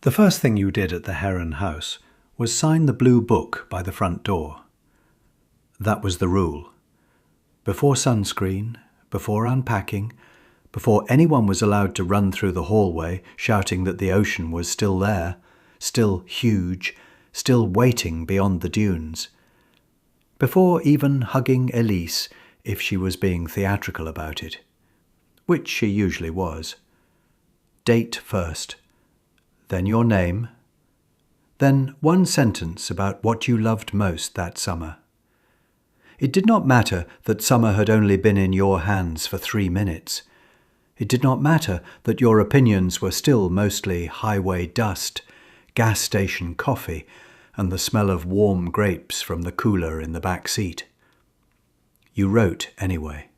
The first thing you did at the Heron House was sign the blue book by the front door. That was the rule. Before sunscreen, before unpacking, before anyone was allowed to run through the hallway shouting that the ocean was still there, still huge, still waiting beyond the dunes. Before even hugging Elise if she was being theatrical about it, which she usually was. Date first, then your name, then one sentence about what you loved most that summer. It did not matter that summer had only been in your hands for 3 minutes. It did not matter that your opinions were still mostly highway dust, gas station coffee, and the smell of warm grapes from the cooler in the back seat. You wrote anyway.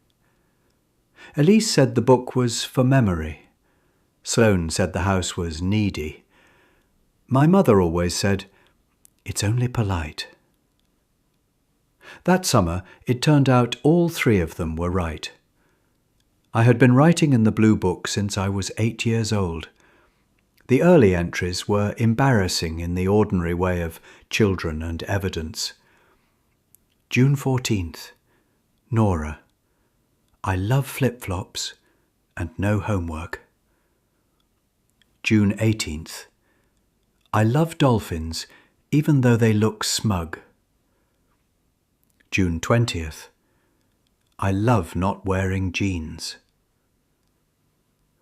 Elise said the book was for memory. Sloane said the house was needy. My mother always said, "It's only polite." That summer, it turned out all 3 of them were right. I had been writing in the blue book since I was 8 years old. The early entries were embarrassing in the ordinary way of children and evidence. June 14th. Nora. I love flip-flops and no homework. June 18th. I love dolphins, even though they look smug. June 20th. I love not wearing jeans.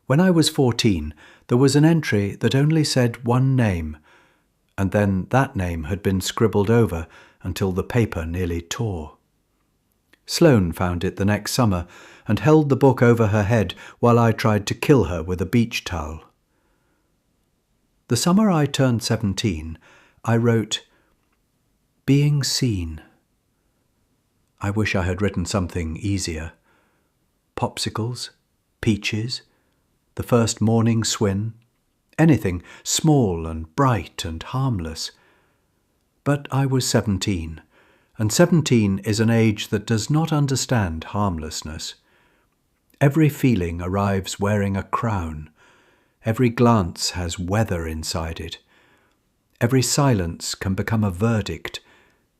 When I was 14, there was an entry that only said one name, and then that name had been scribbled over until the paper nearly tore. Sloane found it the next summer and held the book over her head while I tried to kill her with a beach towel. The summer I turned 17, I wrote, "Being seen." I wish I had written something easier. Popsicles, peaches, the first morning swim, anything small and bright and harmless. But I was 17, and 17 is an age that does not understand harmlessness. Every feeling arrives wearing a crown. Every glance has weather inside it. Every silence can become a verdict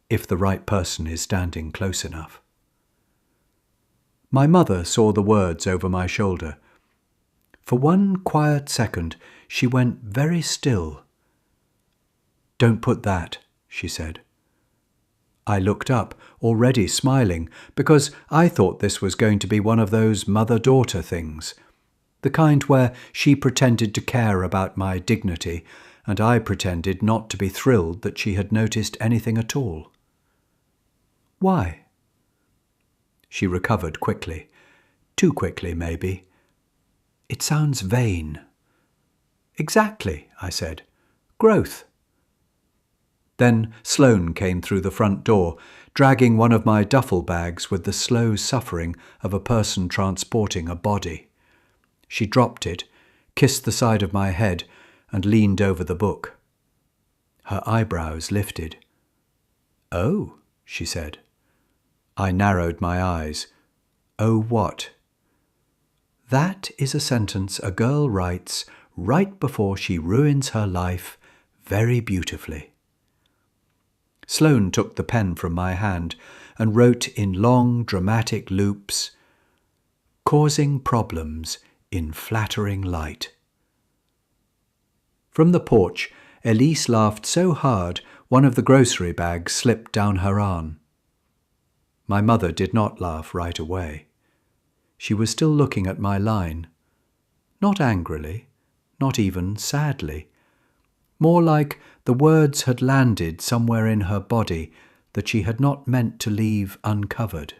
if the right person is standing close enough. My mother saw the words over my shoulder. For one quiet second, she went very still. "Don't put that," she said. I looked up, already smiling, because I thought this was going to be one of those mother-daughter things, the kind where she pretended to care about my dignity, and I pretended not to be thrilled that she had noticed anything at all. "Why?" She recovered quickly. Too quickly, maybe. "It sounds vain." "Exactly," I said. "Growth." Then Sloane came through the front door, dragging one of my duffel bags with the slow suffering of a person transporting a body. She dropped it, kissed the side of my head, and leaned over the book. Her eyebrows lifted. "Oh," she said. I narrowed my eyes. "Oh, what?" "That is a sentence a girl writes right before she ruins her life very beautifully." Sloane took the pen from my hand and wrote in long, dramatic loops, "Causing problems in flattering light." From the porch, Elise laughed so hard one of the grocery bags slipped down her arm. My mother did not laugh right away. She was still looking at my line. Not angrily, not even sadly. More like the words had landed somewhere in her body that she had not meant to leave uncovered.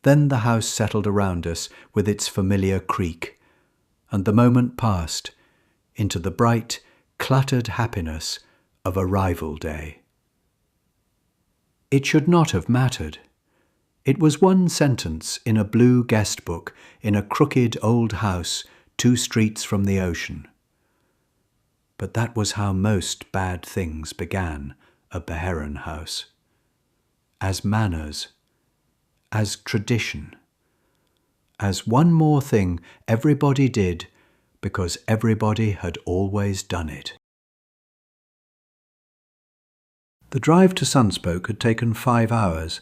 Then the house settled around us with its familiar creak, and the moment passed into the bright, cluttered happiness of arrival day. It should not have mattered. It was one sentence in a blue guest book in a crooked old house 2 streets from the ocean. But that was how most bad things began at the Heron House. As manners, as tradition, as one more thing everybody did because everybody had always done it. The drive to Sunspoke had taken 5 hours,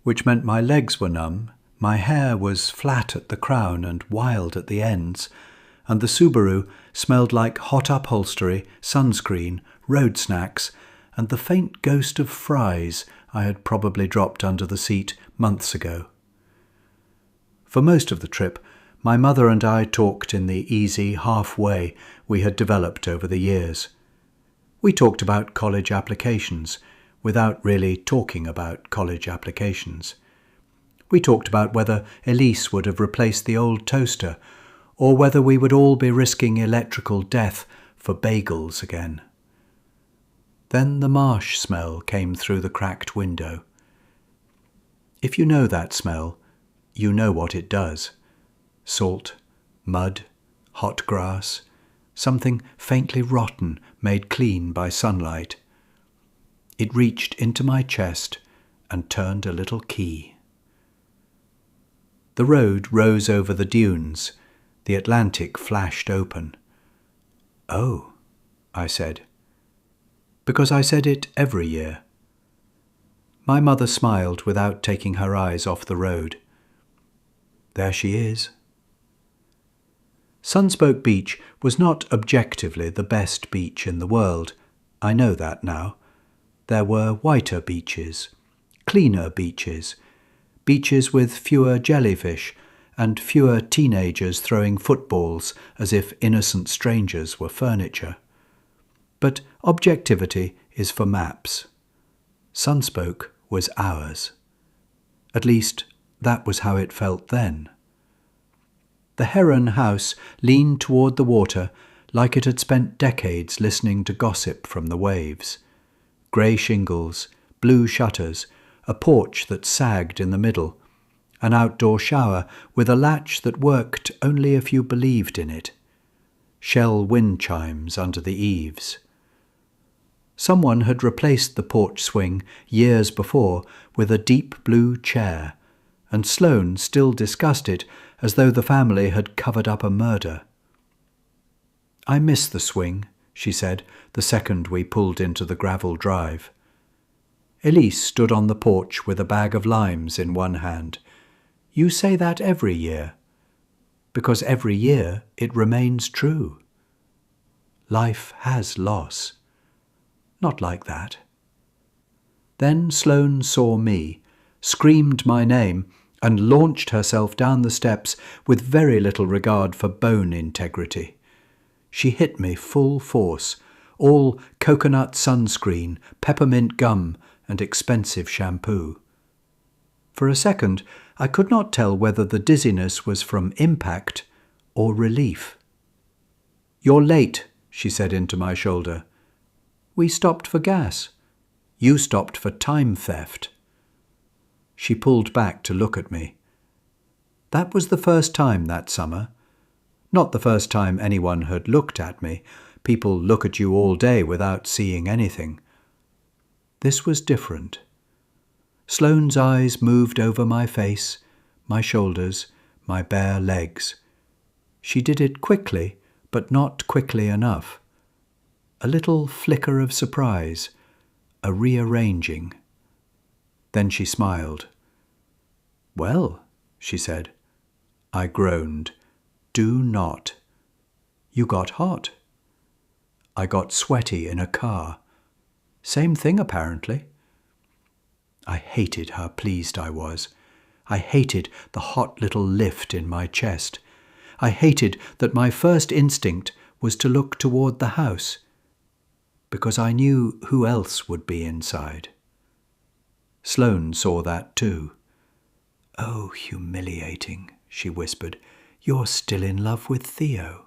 which meant my legs were numb, my hair was flat at the crown and wild at the ends, and the Subaru smelled like hot upholstery, sunscreen, road snacks, and the faint ghost of fries I had probably dropped under the seat months ago. For most of the trip, my mother and I talked in the easy half-way we had developed over the years. We talked about college applications, without really talking about college applications. We talked about whether Elise would have replaced the old toaster, or whether we would all be risking electrical death for bagels again. Then the marsh smell came through the cracked window. If you know that smell, you know what it does. Salt, mud, hot grass, something faintly rotten made clean by sunlight. It reached into my chest and turned a little key. The road rose over the dunes. The Atlantic flashed open. "Oh," I said. Because I said it every year. My mother smiled without taking her eyes off the road. There she is. Sunspoke Beach was not objectively the best beach in the world. I know that now. There were whiter beaches, cleaner beaches, beaches with fewer jellyfish and fewer teenagers throwing footballs as if innocent strangers were furniture. But objectivity is for maps. Sunspoke was ours. At least, that was how it felt then. The Heron house leaned toward the water like it had spent decades listening to gossip from the waves. Grey shingles, blue shutters, a porch that sagged in the middle, an outdoor shower with a latch that worked only if you believed in it, shell wind chimes under the eaves. Someone had replaced the porch swing years before with a deep blue chair, and Sloane still discussed it as though the family had covered up a murder. "I miss the swing," she said, the second we pulled into the gravel drive. Elise stood on the porch with a bag of limes in one hand. "You say that every year." "Because every year it remains true. Life has loss." "Not like that." Then Sloane saw me, screamed my name, and launched herself down the steps with very little regard for bone integrity. She hit me full force, all coconut sunscreen, peppermint gum, and expensive shampoo. For a second, I could not tell whether the dizziness was from impact or relief. "You're late," she said into my shoulder. "We stopped for gas." "You stopped for time theft." She pulled back to look at me. That was the first time that summer. Not the first time anyone had looked at me. People look at you all day without seeing anything. This was different. Sloane's eyes moved over my face, my shoulders, my bare legs. She did it quickly, but not quickly enough. A little flicker of surprise, a rearranging. Then she smiled. "Well," she said. I groaned. "Do not." "You got hot." "I got sweaty in a car." "Same thing, apparently." I hated how pleased I was. I hated the hot little lift in my chest. I hated that my first instinct was to look toward the house, because I knew who else would be inside. Sloane saw that too. "Oh, humiliating," she whispered. "You're still in love with Theo."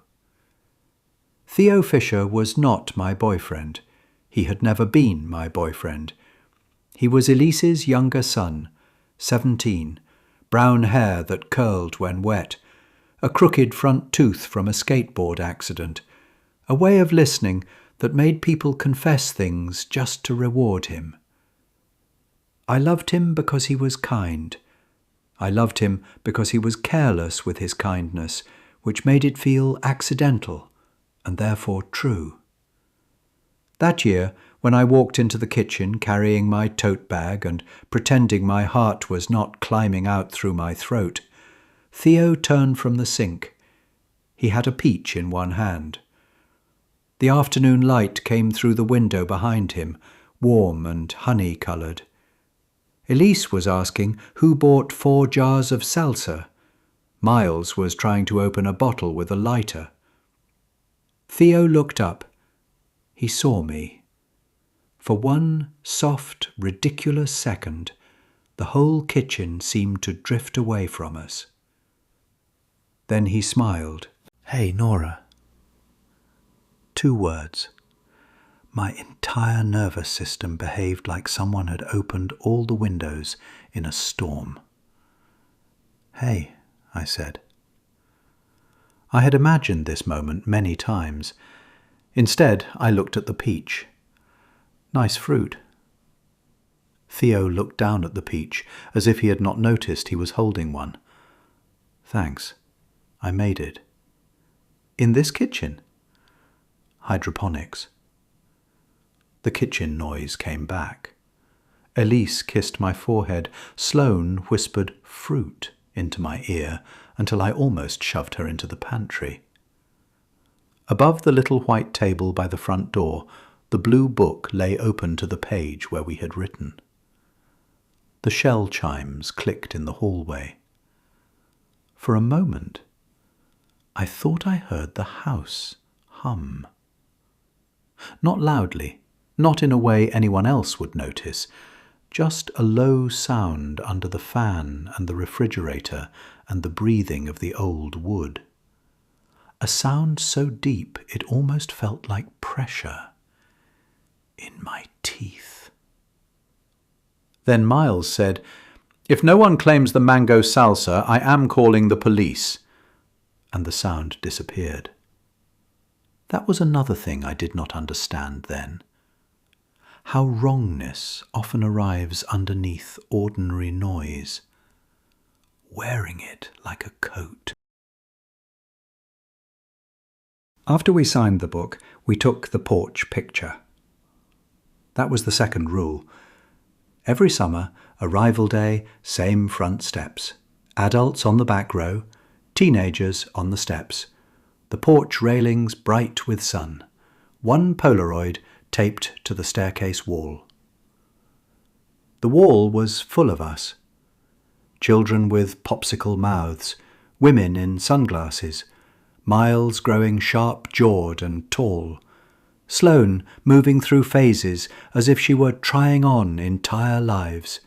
Theo Fisher was not my boyfriend. He had never been my boyfriend. He was Elise's younger son, 17, brown hair that curled when wet, a crooked front tooth from a skateboard accident, a way of listening that made people confess things just to reward him. I loved him because he was kind. I loved him because he was careless with his kindness, which made it feel accidental and therefore true. That year, when I walked into the kitchen carrying my tote bag and pretending my heart was not climbing out through my throat, Theo turned from the sink. He had a peach in one hand. The afternoon light came through the window behind him, warm and honey-coloured. Elise was asking who bought 4 jars of salsa. Miles was trying to open a bottle with a lighter. Theo looked up. He saw me. For one soft, ridiculous second, the whole kitchen seemed to drift away from us. Then he smiled. "Hey, Nora." 2 words. My entire nervous system behaved like someone had opened all the windows in a storm. "Hey," I said. I had imagined this moment many times. Instead, I looked at the peach. Nice fruit. Theo looked down at the peach as if he had not noticed he was holding one. "Thanks. I made it." "In this kitchen?" "Hydroponics." The kitchen noise came back. Elise kissed my forehead. Sloane whispered "fruit" into my ear until I almost shoved her into the pantry. Above the little white table by the front door, the blue book lay open to the page where we had written. The shell chimes clicked in the hallway. For a moment, I thought I heard the house hum. Not loudly, not in a way anyone else would notice, just a low sound under the fan and the refrigerator and the breathing of the old wood. A sound so deep it almost felt like pressure in my teeth. Then Miles said, "If no one claims the mango salsa, I am calling the police." And the sound disappeared. That was another thing I did not understand then. How wrongness often arrives underneath ordinary noise, wearing it like a coat. After we signed the book, we took the porch picture. That was the second rule. Every summer, arrival day, same front steps. Adults on the back row, teenagers on the steps. The porch railings bright with sun. One Polaroid taped to the staircase wall. The wall was full of us. Children with popsicle mouths, women in sunglasses, Miles growing sharp-jawed and tall, Sloane moving through phases as if she were trying on entire lives,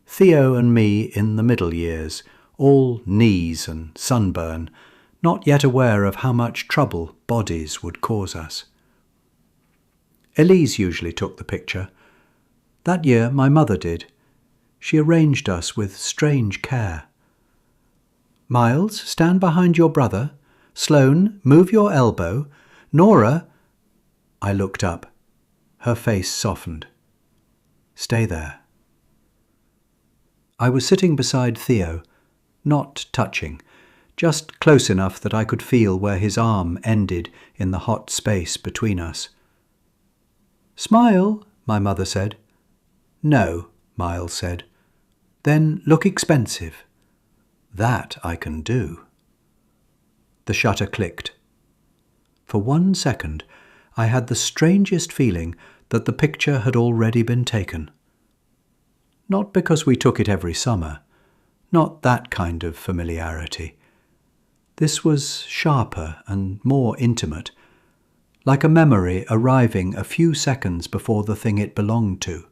Theo and me in the middle years, all knees and sunburn, not yet aware of how much trouble bodies would cause us. Elise usually took the picture. That year my mother did. She arranged us with strange care. "Miles, stand behind your brother. Sloane, move your elbow. Nora—" I looked up. Her face softened. "Stay there." I was sitting beside Theo, not touching, just close enough that I could feel where his arm ended in the hot space between us. "Smile," my mother said. "No," Miles said. "Then look expensive." "That I can do." The shutter clicked. For 1 second, I had the strangest feeling that the picture had already been taken. Not because we took it every summer, not that kind of familiarity. This was sharper and more intimate, like a memory arriving a few seconds before the thing it belonged to.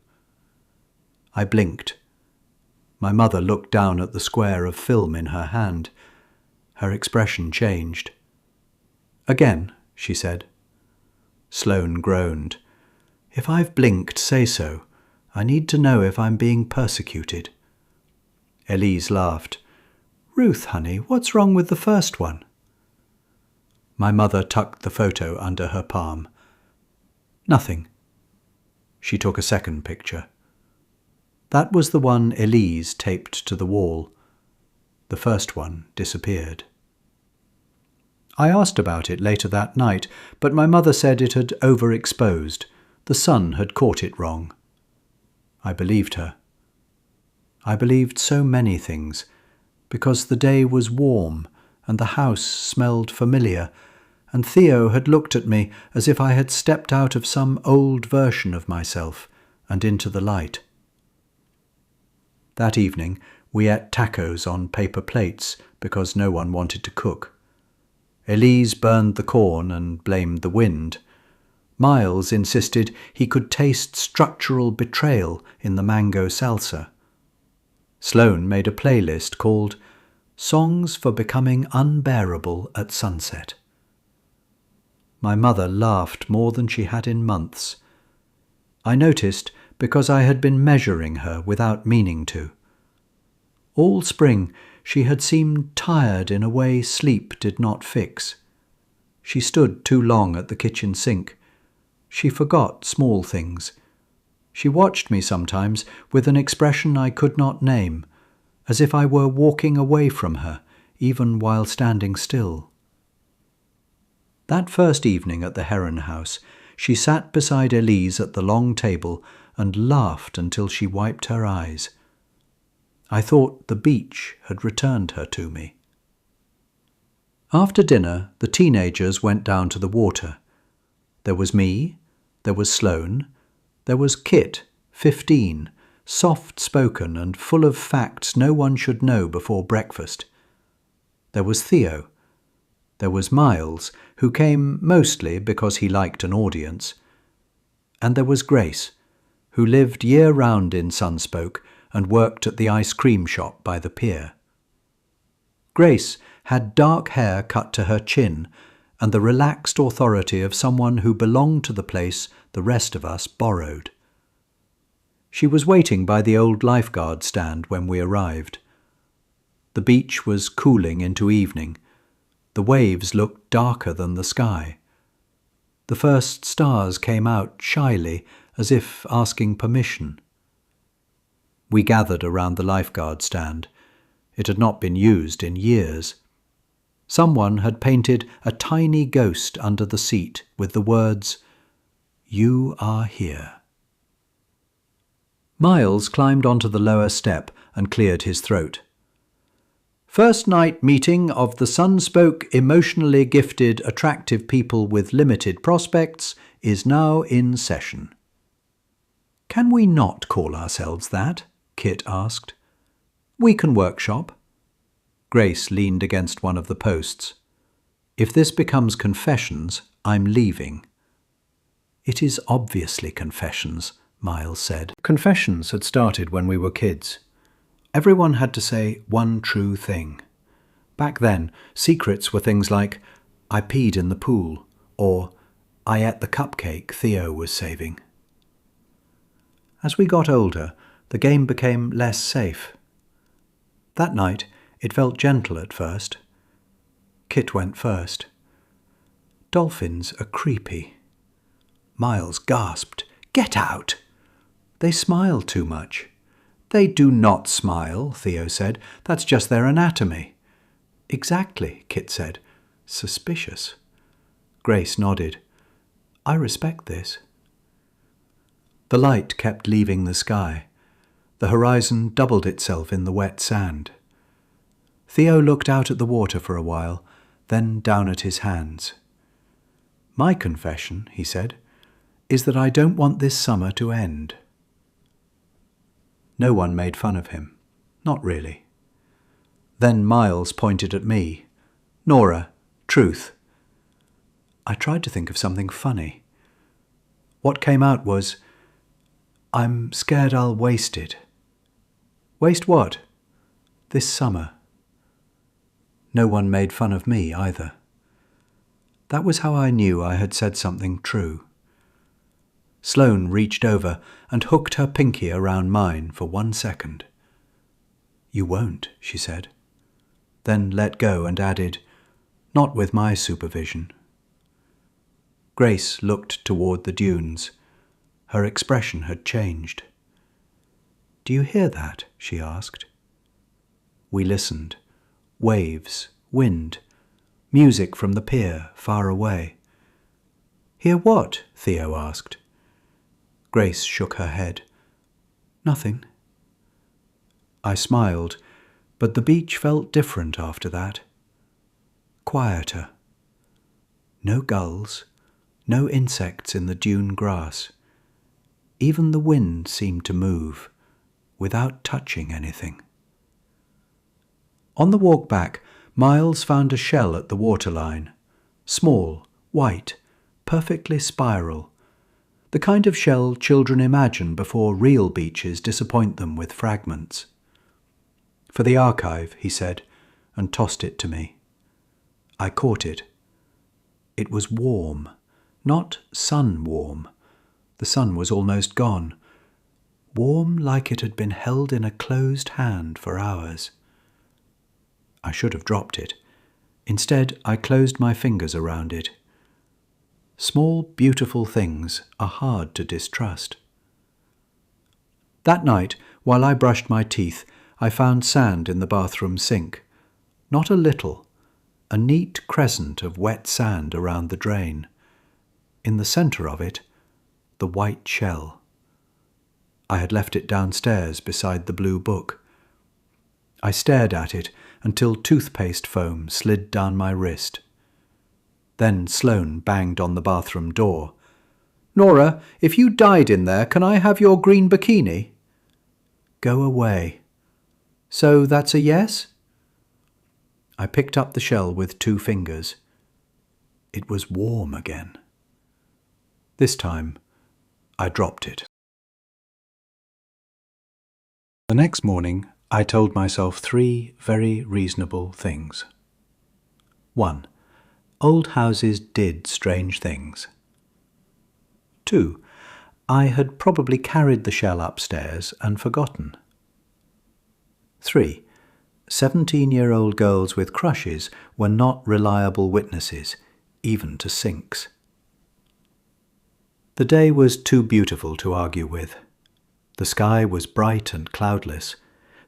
I blinked. My mother looked down at the square of film in her hand. Her expression changed. "Again," she said. Sloane groaned. "If I've blinked, say so. I need to know if I'm being persecuted." Elise laughed. "Ruth, honey, what's wrong with the first one?" My mother tucked the photo under her palm. "Nothing." She took a second picture. That was the one Elise taped to the wall. The first one disappeared. I asked about it later that night, but my mother said it had overexposed. The sun had caught it wrong. I believed her. I believed so many things, because the day was warm and the house smelled familiar, and Theo had looked at me as if I had stepped out of some old version of myself and into the light. That evening we ate tacos on paper plates because no one wanted to cook. Elise burned the corn and blamed the wind. Miles insisted he could taste structural betrayal in the mango salsa. Sloane made a playlist called Songs for Becoming Unbearable at Sunset. My mother laughed more than she had in months. I noticed because I had been measuring her without meaning to. All spring she had seemed tired in a way sleep did not fix. She stood too long at the kitchen sink. She forgot small things. She watched me sometimes with an expression I could not name, as if I were walking away from her, even while standing still. That first evening at the Heron House, she sat beside Elise at the long table and laughed until she wiped her eyes. I thought the beach had returned her to me. After dinner, the teenagers went down to the water. There was me, there was Sloane, there was Kit, 15, soft-spoken and full of facts no one should know before breakfast. There was Theo. There was Miles, who came mostly because he liked an audience. And there was Grace, who lived year-round in Sunspoke and worked at the ice cream shop by the pier. Grace had dark hair cut to her chin and the relaxed authority of someone who belonged to the place the rest of us borrowed. She was waiting by the old lifeguard stand when we arrived. The beach was cooling into evening. The waves looked darker than the sky. The first stars came out shyly, as if asking permission. We gathered around the lifeguard stand. It had not been used in years. Someone had painted a tiny ghost under the seat with the words, "You are here." Miles climbed onto the lower step and cleared his throat. First night meeting of the Sunspoke emotionally gifted, attractive people with limited prospects is now in session. Can we not call ourselves that? Kit asked. We can workshop. Grace leaned against one of the posts. If this becomes confessions, I'm leaving. It is obviously confessions, Miles said. Confessions had started when we were kids. Everyone had to say one true thing. Back then, secrets were things like, I peed in the pool, or I ate the cupcake Theo was saving. As we got older, the game became less safe. That night, it felt gentle at first. Kit went first. Dolphins are creepy. Miles gasped, Get out! They smile too much. They do not smile, Theo said. That's just their anatomy. Exactly, Kit said. Suspicious. Grace nodded. I respect this. The light kept leaving the sky. The horizon doubled itself in the wet sand. Theo looked out at the water for a while, then down at his hands. My confession, he said, is that I don't want this summer to end. No one made fun of him. Not really. Then Miles pointed at me. Nora, truth. I tried to think of something funny. What came out was, I'm scared I'll waste it. Waste what? This summer. No one made fun of me either. That was how I knew I had said something true. Sloane reached over and hooked her pinky around mine for 1 second. You won't, she said. Then let go and added, not with my supervision. Grace looked toward the dunes. Her expression had changed. Do you hear that? She asked. We listened. Waves, wind, music from the pier far away. "Hear what?" Theo asked. Grace shook her head. "Nothing." I smiled, but the beach felt different after that. Quieter. No gulls, no insects in the dune grass. Even the wind seemed to move, without touching anything. On the walk back, Miles found a shell at the waterline. Small, white, perfectly spiral. The kind of shell children imagine before real beaches disappoint them with fragments. "For the archive," he said, and tossed it to me. I caught it. It was warm, not sun-warm. The sun was almost gone. Warm like it had been held in a closed hand for hours. I should have dropped it. Instead, I closed my fingers around it. Small, beautiful things are hard to distrust. That night, while I brushed my teeth, I found sand in the bathroom sink. Not a little, a neat crescent of wet sand around the drain. In the centre of it, the white shell. I had left it downstairs beside the blue book. I stared at it until toothpaste foam slid down my wrist. Then Sloane banged on the bathroom door. "Nora, if you died in there, can I have your green bikini?" "Go away." "So that's a yes?" I picked up the shell with 2 fingers. It was warm again. This time, I dropped it. The next morning, I told myself 3 very reasonable things. 1. Old houses did strange things. 2. I had probably carried the shell upstairs and forgotten. 3. 17-year-old girls with crushes were not reliable witnesses, even to sinks. The day was too beautiful to argue with. The sky was bright and cloudless.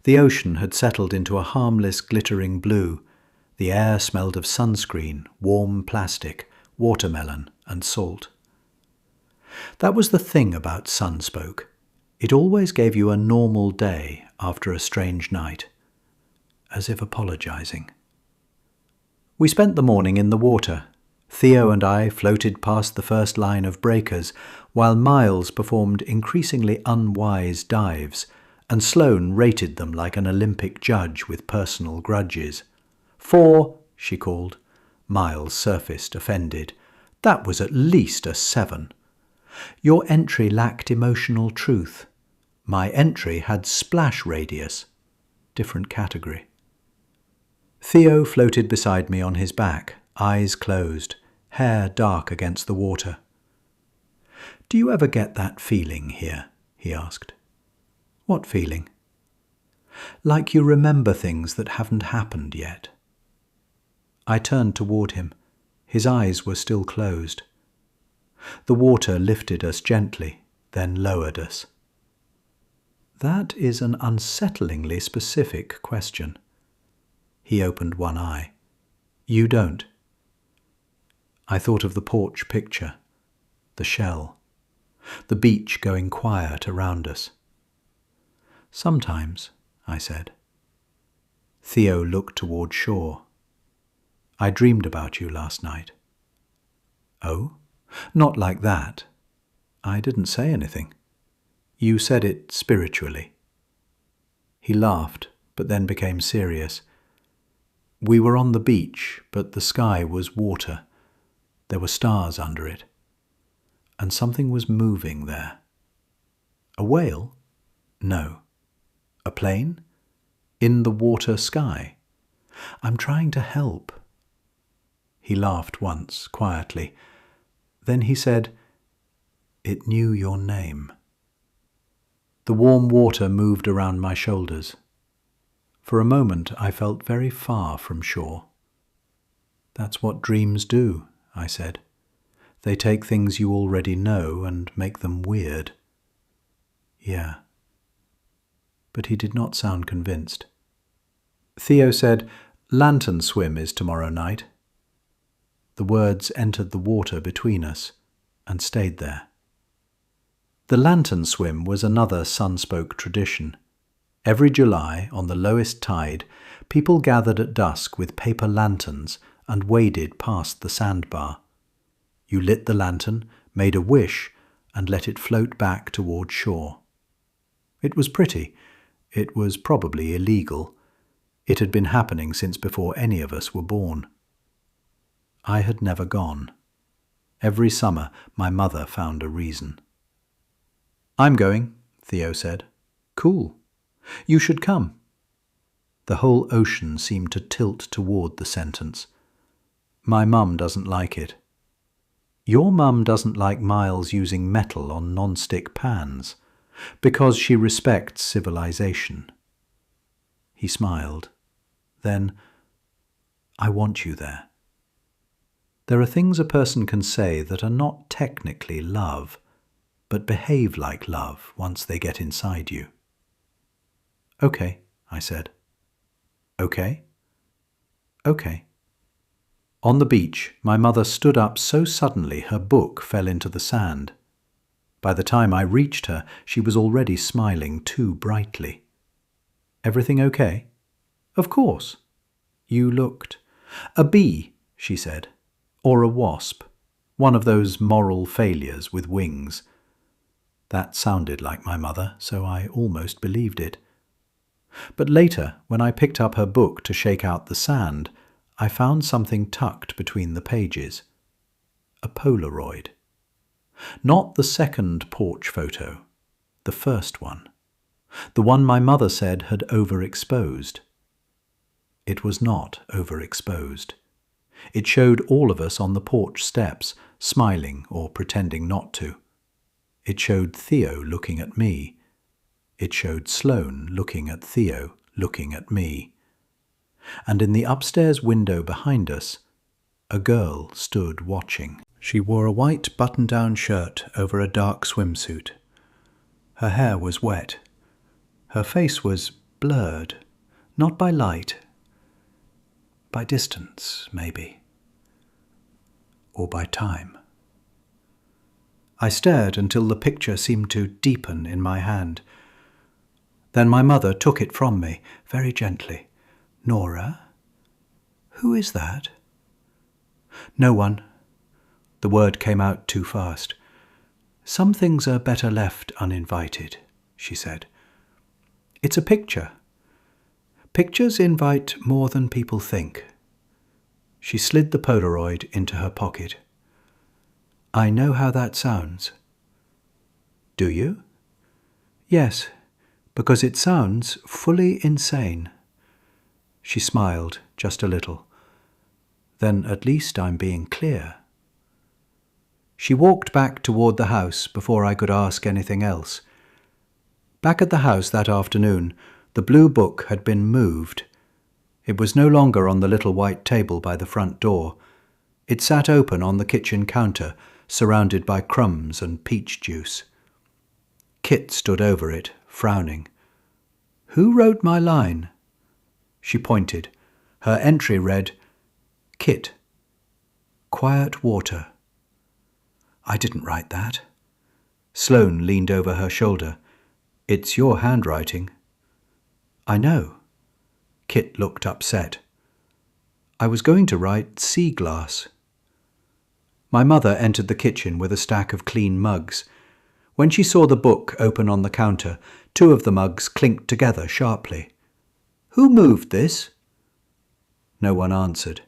The ocean had settled into a harmless, glittering blue. The air smelled of sunscreen, warm plastic, watermelon, and salt. That was the thing about Sunspoke. It always gave you a normal day after a strange night, as if apologizing. We spent the morning in the water. Theo and I floated past the first line of breakers, while Miles performed increasingly unwise dives, and Sloane rated them like an Olympic judge with personal grudges. 4, she called. Miles surfaced, offended. That was at least a 7. Your entry lacked emotional truth. My entry had splash radius. Different category. Theo floated beside me on his back, eyes closed, hair dark against the water. "Do you ever get that feeling here?" he asked. "What feeling?" "Like you remember things that haven't happened yet." I turned toward him. His eyes were still closed. The water lifted us gently, then lowered us. That is an unsettlingly specific question. He opened one eye. "You don't." I thought of the porch picture, the shell, the beach going quiet around us. "Sometimes," I said. Theo looked toward shore. "I dreamed about you last night." "Oh? Not like that." "I didn't say anything." "You said it spiritually." He laughed, but then became serious. "We were on the beach, but the sky was water. There were stars under it. And something was moving there." "A whale?" "No." "A plane?" "In the water sky?" "I'm trying to help." He laughed once, quietly. Then he said, "It knew your name." The warm water moved around my shoulders. For a moment I felt very far from shore. "That's what dreams do," I said. "They take things you already know and make them weird." "Yeah." But he did not sound convinced. Theo said, "Lantern swim is tomorrow night." The words entered the water between us and stayed there. The lantern swim was another Sunspoke tradition. Every July, on the lowest tide, people gathered at dusk with paper lanterns and waded past the sandbar. You lit the lantern, made a wish, and let it float back toward shore. It was pretty. It was probably illegal. It had been happening since before any of us were born. I had never gone. Every summer my mother found a reason. "I'm going," Theo said. "Cool. You should come." The whole ocean seemed to tilt toward the sentence. "My mum doesn't like it." "Your mum doesn't like Miles using metal on non-stick pans, because she respects civilization." He smiled. Then, "I want you there." There are things a person can say that are not technically love, but behave like love once they get inside you. "Okay," I said. "Okay?" "Okay." On the beach, my mother stood up so suddenly her book fell into the sand. By the time I reached her, she was already smiling too brightly. "Everything okay?" "Of course." "You looked—" "A bee," she said. "Or a wasp. One of those moral failures with wings." That sounded like my mother, so I almost believed it. But later, when I picked up her book to shake out the sand, I found something tucked between the pages. A Polaroid. Not the second porch photo, the first one. The one my mother said had overexposed. It was not overexposed. It showed all of us on the porch steps, smiling or pretending not to. It showed Theo looking at me. It showed Sloane looking at Theo, looking at me. And in the upstairs window behind us, a girl stood watching. She wore a white button-down shirt over a dark swimsuit. Her hair was wet. Her face was blurred, not by light, by distance, maybe, or by time. I stared until the picture seemed to deepen in my hand. Then my mother took it from me, very gently. "Nora? Who is that?" "No one." The word came out too fast. "Some things are better left uninvited," she said. "It's a picture. Pictures invite more than people think." She slid the Polaroid into her pocket. "I know how that sounds." "Do you?" "Yes, because it sounds fully insane." She smiled just a little. "Then at least I'm being clear." She walked back toward the house before I could ask anything else. Back at the house that afternoon, the blue book had been moved. It was no longer on the little white table by the front door. It sat open on the kitchen counter, surrounded by crumbs and peach juice. Kit stood over it, frowning. "Who wrote my line?" She pointed. Her entry read, "Kit. Quiet water." "I didn't write that." Sloane leaned over her shoulder. "It's your handwriting." "I know." Kit looked upset. "I was going to write sea glass." My mother entered the kitchen with a stack of clean mugs. When she saw the book open on the counter, two of the mugs clinked together sharply. "Who moved this?" No one answered.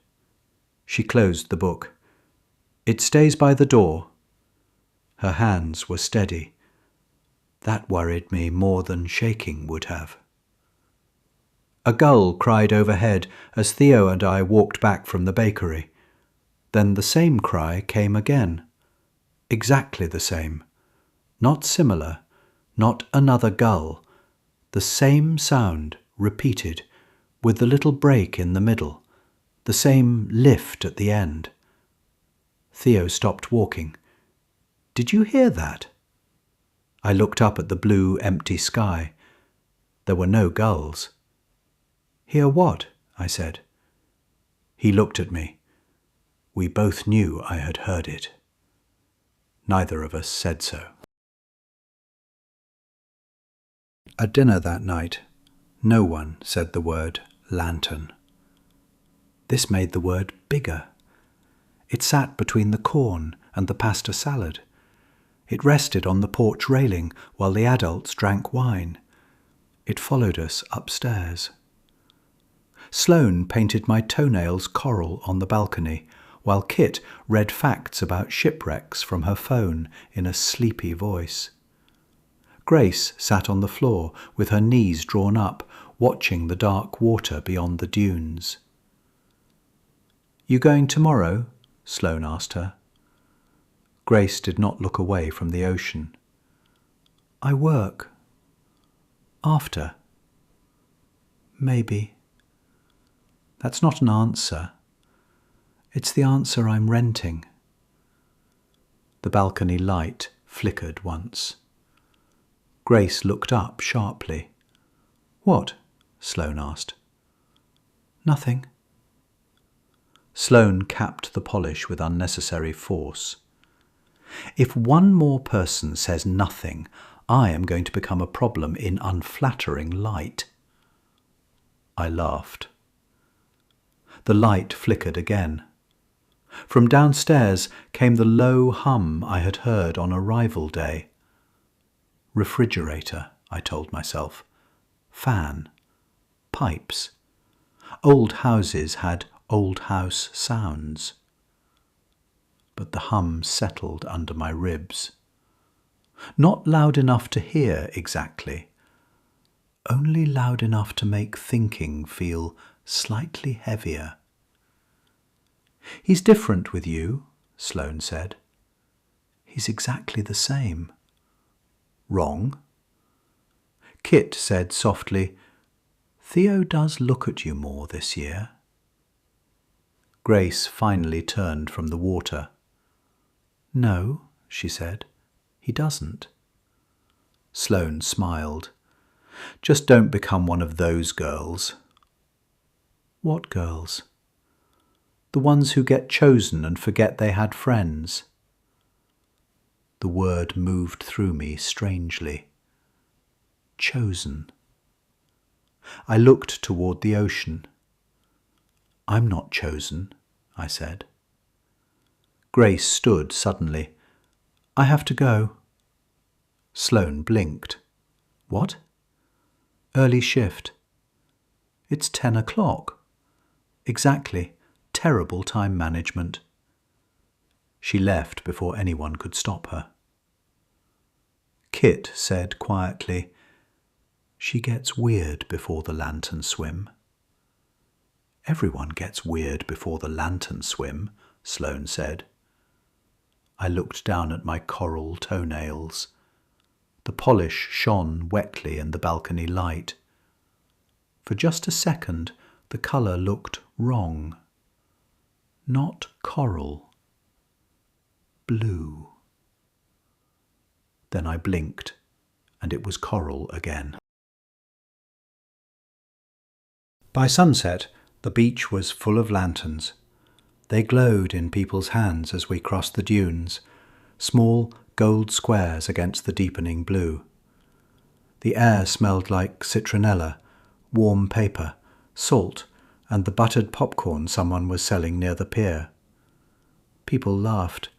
She closed the book. "It stays by the door." Her hands were steady. That worried me more than shaking would have. A gull cried overhead as Theo and I walked back from the bakery. Then the same cry came again. Exactly the same. Not similar, not another gull. The same sound, repeated, with the little break in the middle, the same lift at the end. Theo stopped walking. "Did you hear that?" I looked up at the blue, empty sky. There were no gulls. "Hear what?" I said. He looked at me. We both knew I had heard it. Neither of us said so. At dinner that night, no one said the word lantern. This made the word bigger. It sat between the corn and the pasta salad. It rested on the porch railing while the adults drank wine. It followed us upstairs. Sloane painted my toenails coral on the balcony, while Kit read facts about shipwrecks from her phone in a sleepy voice. Grace sat on the floor with her knees drawn up, watching the dark water beyond the dunes. "You going tomorrow?" Sloane asked her. Grace did not look away from the ocean. "I work." "After?" "Maybe." "That's not an answer. It's the answer I'm renting." The balcony light flickered once. Grace looked up sharply. "What?" Sloane asked. "Nothing." Sloane capped the polish with unnecessary force. "If one more person says nothing, I am going to become a problem in unflattering light." I laughed. The light flickered again. From downstairs came the low hum I had heard on arrival day. Refrigerator, I told myself. Fan. Pipes. Old houses had old house sounds. But the hum settled under my ribs. Not loud enough to hear exactly, only loud enough to make thinking feel slightly heavier. "He's different with you," Sloane said. "He's exactly the same." "Wrong." Kit said softly, "Theo does look at you more this year." Grace finally turned from the water. "No," she said, "he doesn't." Sloane smiled. "Just don't become one of those girls." "What girls?" "The ones who get chosen and forget they had friends." The word moved through me strangely. Chosen. I looked toward the ocean. "I'm not chosen," I said. Grace stood suddenly. "I have to go." Sloane blinked. "What?" "Early shift." "It's 10 o'clock." "Exactly. Terrible time management." She left before anyone could stop her. Kit said quietly, "She gets weird before the lantern swim." "Everyone gets weird before the lantern swim," Sloane said. I looked down at my coral toenails. The polish shone wetly in the balcony light. For just a second, the colour looked wrong. Not coral. Blue. Then I blinked, and it was coral again. By sunset, the beach was full of lanterns. They glowed in people's hands as we crossed the dunes, small gold squares against the deepening blue. The air smelled like citronella, warm paper, salt, and the buttered popcorn someone was selling near the pier. People laughed.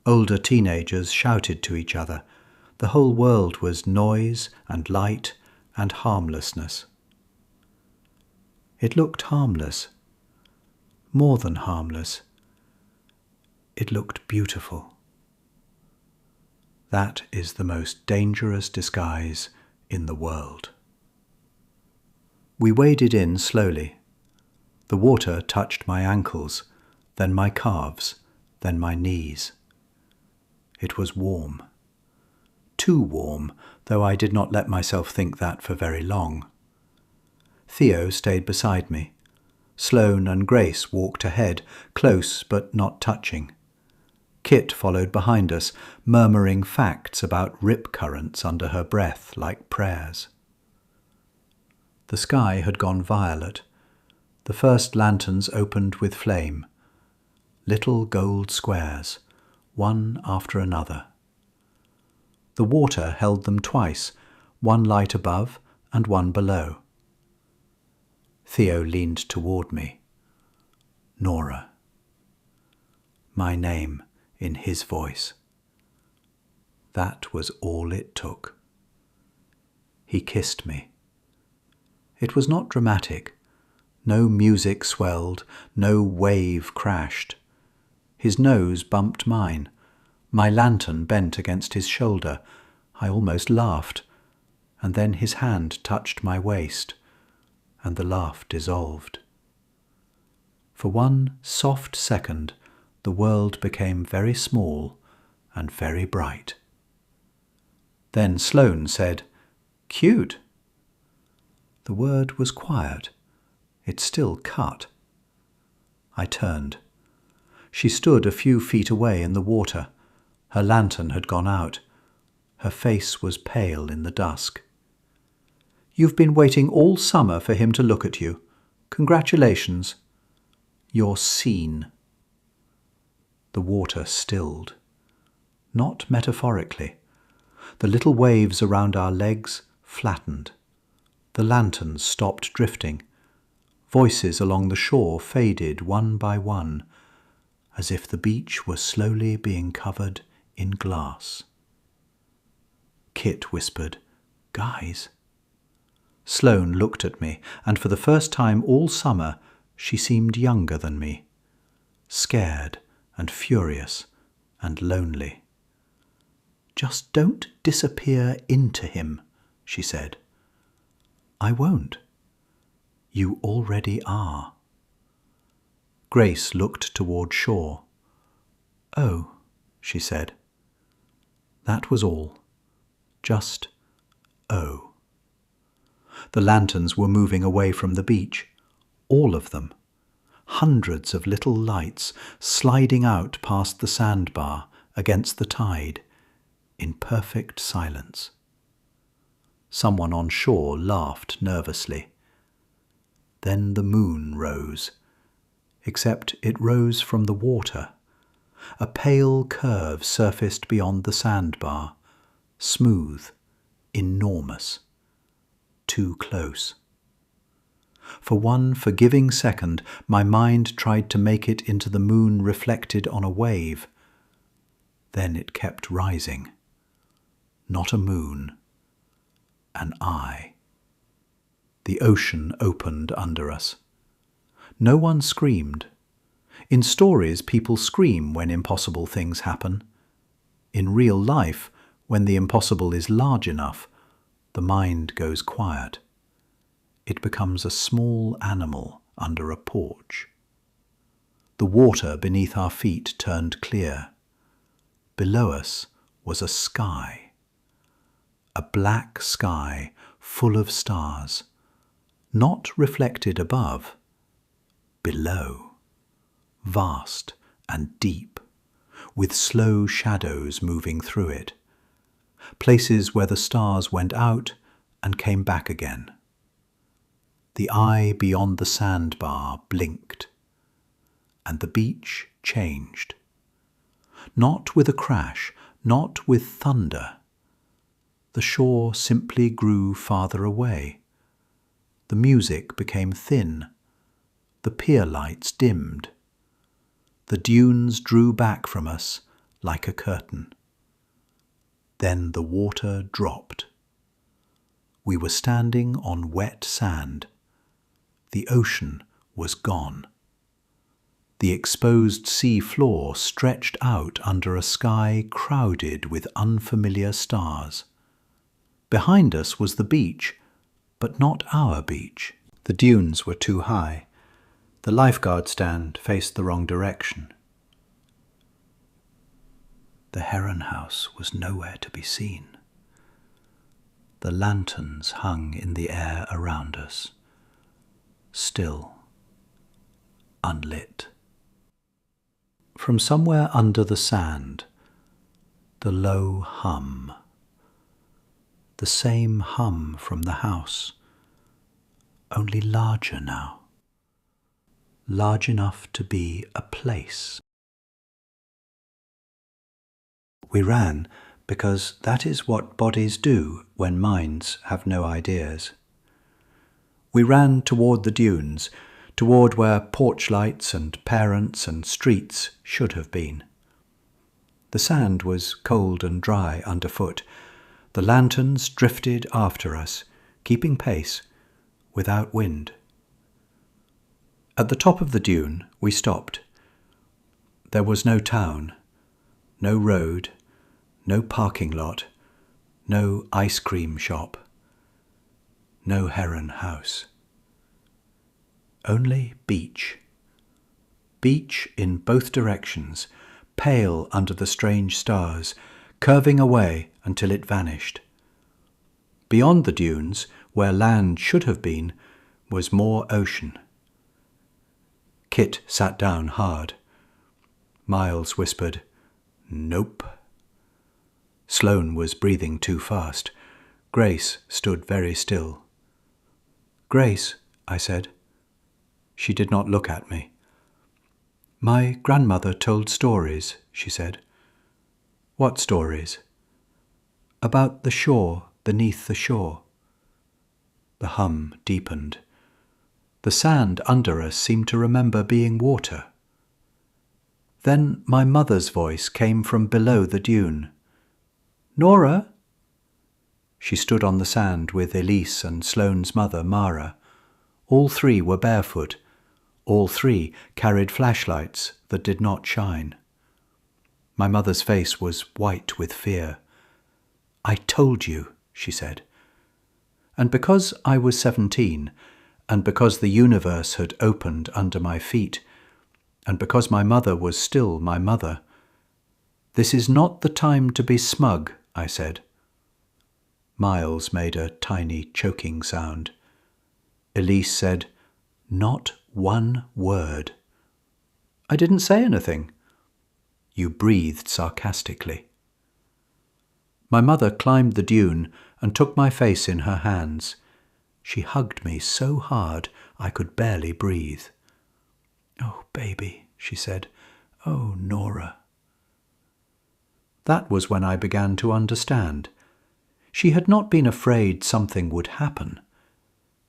Older teenagers shouted to each other. The whole world was noise and light and harmlessness. It looked harmless. More than harmless. It looked beautiful. That is the most dangerous disguise in the world. We waded in slowly. The water touched my ankles, then my calves, then my knees. It was warm. Too warm, though I did not let myself think that for very long. Theo stayed beside me. Sloane and Grace walked ahead, close but not touching. Kit followed behind us, murmuring facts about rip currents under her breath like prayers. The sky had gone violet. The first lanterns opened with flame. little gold squares, one after another. The water held them twice, one light above and one below. Theo leaned toward me. Nora. My name in his voice. That was all it took. He kissed me. It was not dramatic. No music swelled, no wave crashed. His nose bumped mine. My lantern bent against his shoulder. I almost laughed, and then his hand touched my waist, and the laugh dissolved. For one soft second, the world became very small and very bright. Then Sloane said, "Cute." The word was quiet. It still cut. I turned. She stood a few feet away in the water. Her lantern had gone out. Her face was pale in the dusk. "You've been waiting all summer for him to look at you. Congratulations. You're seen." The water stilled. Not metaphorically. The little waves around our legs flattened. The lanterns stopped drifting. Voices along the shore faded one by one, as if the beach were slowly being covered in glass. Kit whispered, "Guys." Sloane looked at me, and for the first time all summer she seemed younger than me, scared and furious and lonely. "Just don't disappear into him," she said. "I won't." "You already are." Grace looked toward shore. "Oh," she said. That was all. Just, oh. The lanterns were moving away from the beach, all of them. Hundreds of little lights sliding out past the sandbar against the tide, in perfect silence. Someone on shore laughed nervously. Then the moon rose, except it rose from the water. A pale curve surfaced beyond the sandbar, smooth, enormous, too close. For one forgiving second, my mind tried to make it into the moon reflected on a wave. Then it kept rising. Not a moon, an eye. The ocean opened under us. No one screamed. In stories, people scream when impossible things happen. In real life, when the impossible is large enough, the mind goes quiet. It becomes a small animal under a porch. The water beneath our feet turned clear. Below us was a sky. A black sky full of stars, not reflected above, below, vast and deep, with slow shadows moving through it, places where the stars went out and came back again. The eye beyond the sandbar blinked, and the beach changed. Not with a crash, not with thunder. The shore simply grew farther away. The music became thin. The pier lights dimmed. The dunes drew back from us like a curtain. Then the water dropped. We were standing on wet sand. The ocean was gone. The exposed sea floor stretched out under a sky crowded with unfamiliar stars. Behind us was the beach, but not our beach. The dunes were too high. The lifeguard stand faced the wrong direction. The Heron House was nowhere to be seen. The lanterns hung in the air around us, still, unlit. From somewhere under the sand, the low hum. The same hum from the house, only larger now. Large enough to be a place. We ran because that is what bodies do when minds have no ideas. We ran toward the dunes, toward where porch lights and parents and streets should have been. The sand was cold and dry underfoot. The lanterns drifted after us, keeping pace, without wind. At the top of the dune, we stopped. There was no town, no road, no parking lot, no ice cream shop, no heron house. Only beach. Beach in both directions, pale under the strange stars, curving away until it vanished. Beyond the dunes, where land should have been, was more ocean. Kit sat down hard. Miles whispered, "Nope." Sloane was breathing too fast. Grace stood very still. "Grace," I said. She did not look at me. "My grandmother told stories," she said. "What stories?" "About the shore, beneath the shore." The hum deepened. The sand under us seemed to remember being water. Then my mother's voice came from below the dune. "Nora?" She stood on the sand with Elise and Sloane's mother, Mara. All three were barefoot. All three carried flashlights that did not shine. My mother's face was white with fear. "I told you," she said. And because I was 17, and because the universe had opened under my feet, and because my mother was still my mother, "This is not the time to be smug," I said. Miles made a tiny choking sound. Elise said, "Not one word." "I didn't say anything." You breathed sarcastically. My mother climbed the dune and took my face in her hands. She hugged me so hard I could barely breathe. "Oh, baby," she said. "Oh, Nora." That was when I began to understand. She had not been afraid something would happen.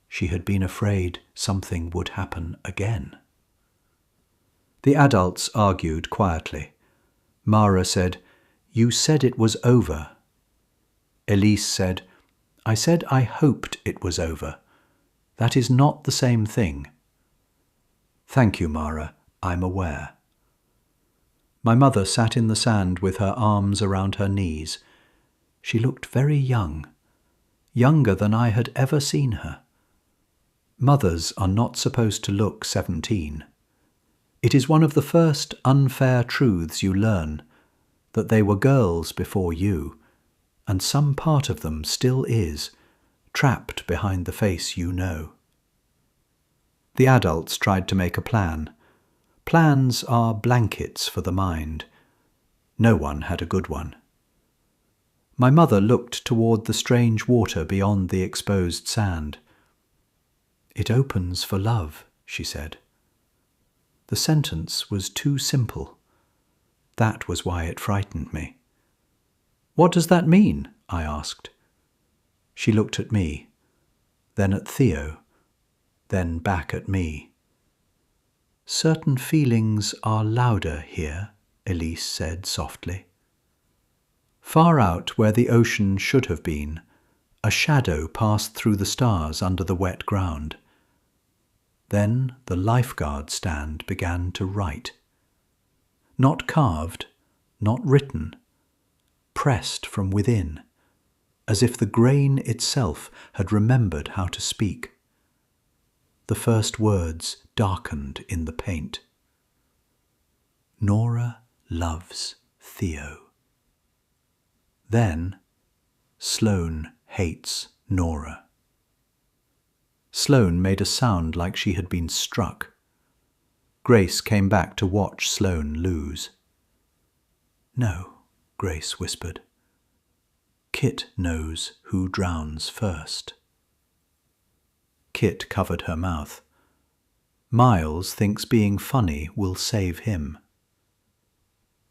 She had been afraid something would happen again. The adults argued quietly. Mara said, "You said it was over." Elise said, "I said I hoped it was over. That is not the same thing." "Thank you, Mara. I'm aware." My mother sat in the sand with her arms around her knees. She looked very young, younger than I had ever seen her. Mothers are not supposed to look 17. It is one of the first unfair truths you learn, that they were girls before you, and some part of them still is, trapped behind the face you know. The adults tried to make a plan. Plans are blankets for the mind. No one had a good one. My mother looked toward the strange water beyond the exposed sand. "It opens for love," she said. The sentence was too simple. That was why it frightened me. "What does that mean?" I asked. She looked at me, then at Theo, then back at me. "Certain feelings are louder here," Elise said softly. Far out where the ocean should have been, a shadow passed through the stars under the wet ground. Then the lifeguard stand began to write. Not carved, not written, pressed from within, as if the grain itself had remembered how to speak. The first words darkened in the paint. "Nora loves Theo." Then, "Sloane hates Nora." Sloane made a sound like she had been struck. Grace came back to watch Sloane lose. "No," Grace whispered. "Kit knows who drowns first." Kit covered her mouth. "Miles thinks being funny will save him."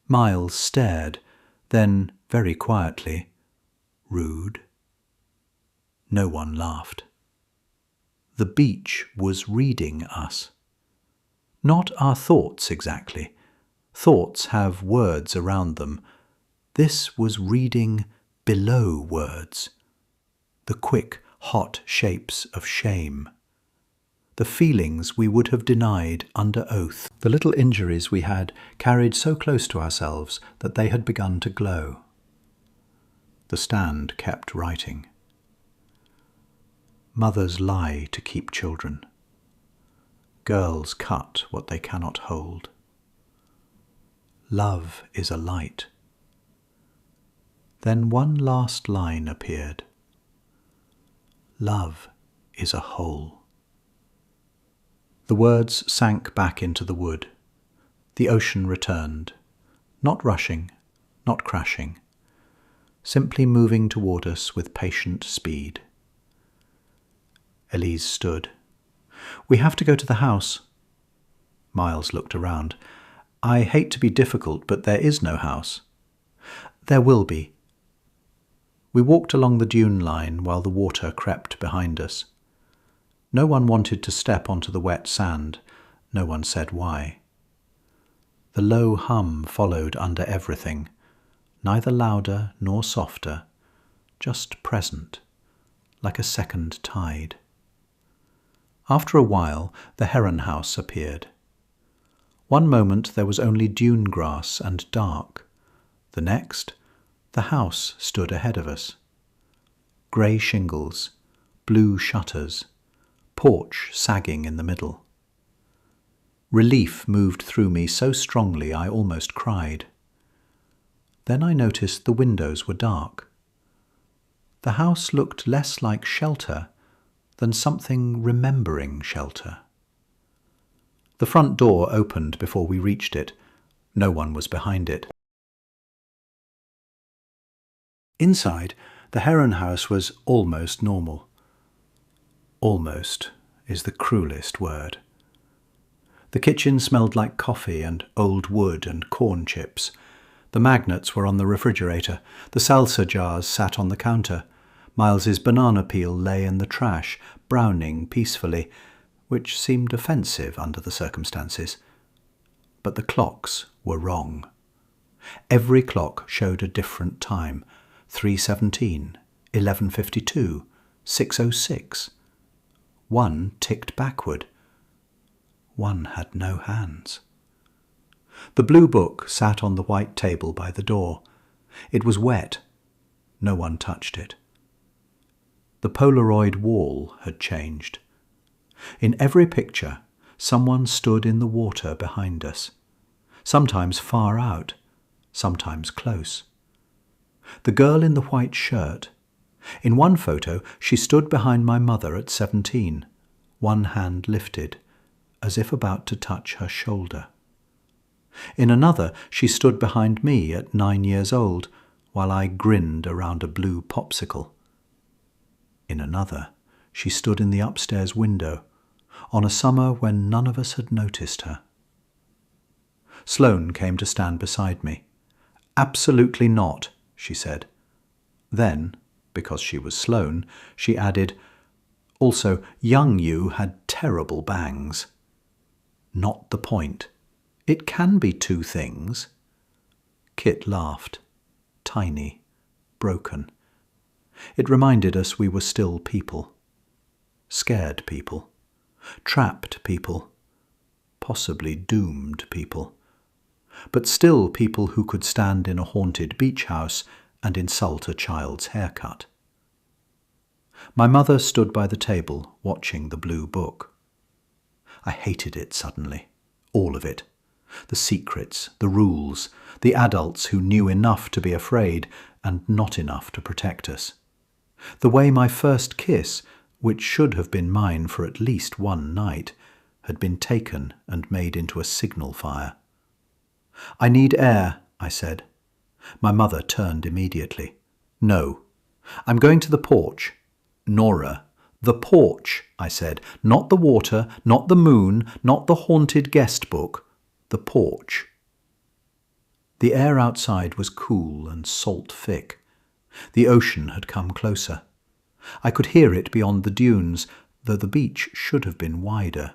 Miles stared, Then, very quietly, rude. No one laughed. The beach was reading us. Not our thoughts exactly. Thoughts have words around them. This was reading below words. The quick, hot shapes of shame. The feelings we would have denied under oath. The little injuries we had carried so close to ourselves that they had begun to glow. The stand kept writing. Mothers lie to keep children. Girls cut what they cannot hold. Love is a light. Then one last line appeared. Love is a hole. The words sank back into the wood. The ocean returned, not rushing, not crashing, simply moving toward us with patient speed. Elise stood. "We have to go to the house." Miles looked around. "I hate to be difficult, but there is no house." "There will be." We walked along the dune line while the water crept behind us. No one wanted to step onto the wet sand. No one said why. The low hum followed under everything, neither louder nor softer, just present, like a second tide. After a while, the heron house appeared. One moment there was only dune grass and dark. The next, the house stood ahead of us. Grey shingles, blue shutters, porch sagging in the middle. Relief moved through me so strongly I almost cried. Then I noticed the windows were dark. The house looked less like shelter than something remembering shelter. The front door opened before we reached it. No one was behind it. Inside, the heron house was almost normal. Almost is the cruelest word. The kitchen smelled like coffee and old wood and corn chips. The magnets were on the refrigerator. The salsa jars sat on the counter. Miles's banana peel lay in the trash, browning peacefully, which seemed offensive under the circumstances. But the clocks were wrong. Every clock showed a different time. 3:17, 11:52, 6:06. One ticked backward. One had no hands. The blue book sat on the white table by the door. It was wet. No one touched it. The Polaroid wall had changed. In every picture, someone stood in the water behind us, sometimes far out, sometimes close. The girl in the white shirt. In one photo, she stood behind my mother at 17, one hand lifted, as if about to touch her shoulder. In another, she stood behind me at 9 years old, while I grinned around a blue popsicle. In another, she stood in the upstairs window, on a summer when none of us had noticed her. Sloane came to stand beside me. "Absolutely not," she said. Then, because she was Sloane, she added, "Also, young you had terrible bangs." Not the point. It can be two things. Kit laughed. Tiny. Broken. It reminded us we were still people. Scared people. Trapped people. Possibly doomed people. But still people who could stand in a haunted beach house and insult a child's haircut. My mother stood by the table, watching the blue book. I hated it suddenly. All of it. The secrets, the rules, the adults who knew enough to be afraid and not enough to protect us. The way my first kiss, which should have been mine for at least one night, had been taken and made into a signal fire. "I need air," I said. My mother turned immediately. "No. I'm going to the porch." "Nora, the porch," I said. "Not the water, not the moon, not the haunted guest book. The porch." The air outside was cool and salt-thick. The ocean had come closer. I could hear it beyond the dunes, though the beach should have been wider.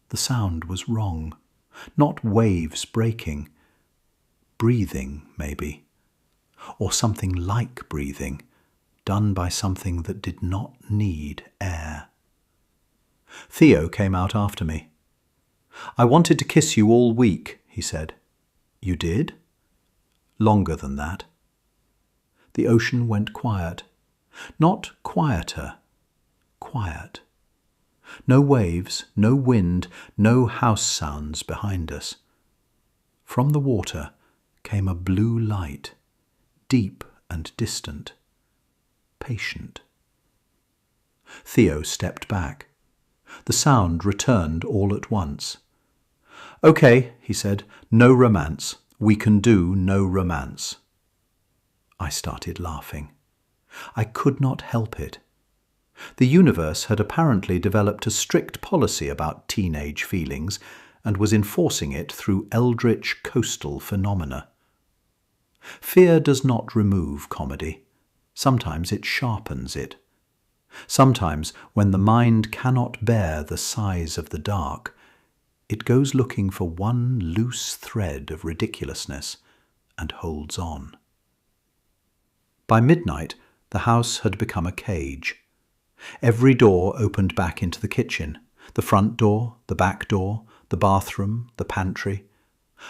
The sound was wrong. Not waves breaking. Breathing, maybe. Or something like breathing, done by something that did not need air. Theo came out after me. "I wanted to kiss you all week," he said. "You did?" "Longer than that." The ocean went quiet. Not quieter. Quiet. No waves, no wind, no house sounds behind us. From the water came a blue light, deep and distant, patient. Theo stepped back. The sound returned all at once. "Okay," he said, "no romance. We can do no romance." I started laughing. I could not help it. The universe had apparently developed a strict policy about teenage feelings and was enforcing it through eldritch coastal phenomena. Fear does not remove comedy. Sometimes it sharpens it. Sometimes, when the mind cannot bear the size of the dark, it goes looking for one loose thread of ridiculousness and holds on. By midnight, the house had become a cage. Every door opened back into the kitchen, the front door, the back door, the bathroom, the pantry.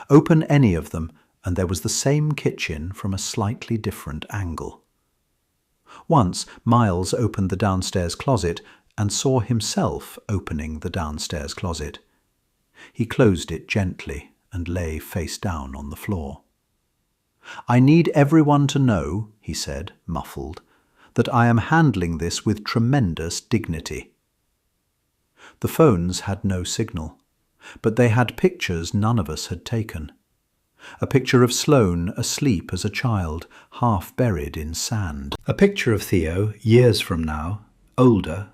Open any of them, and there was the same kitchen from a slightly different angle. Once Miles opened the downstairs closet and saw himself opening the downstairs closet. He closed it gently and lay face down on the floor. "I need everyone to know," he said, muffled, "that I am handling this with tremendous dignity." The phones had no signal, but they had pictures none of us had taken. A picture of Sloane asleep as a child, half buried in sand. A picture of Theo, years from now, older,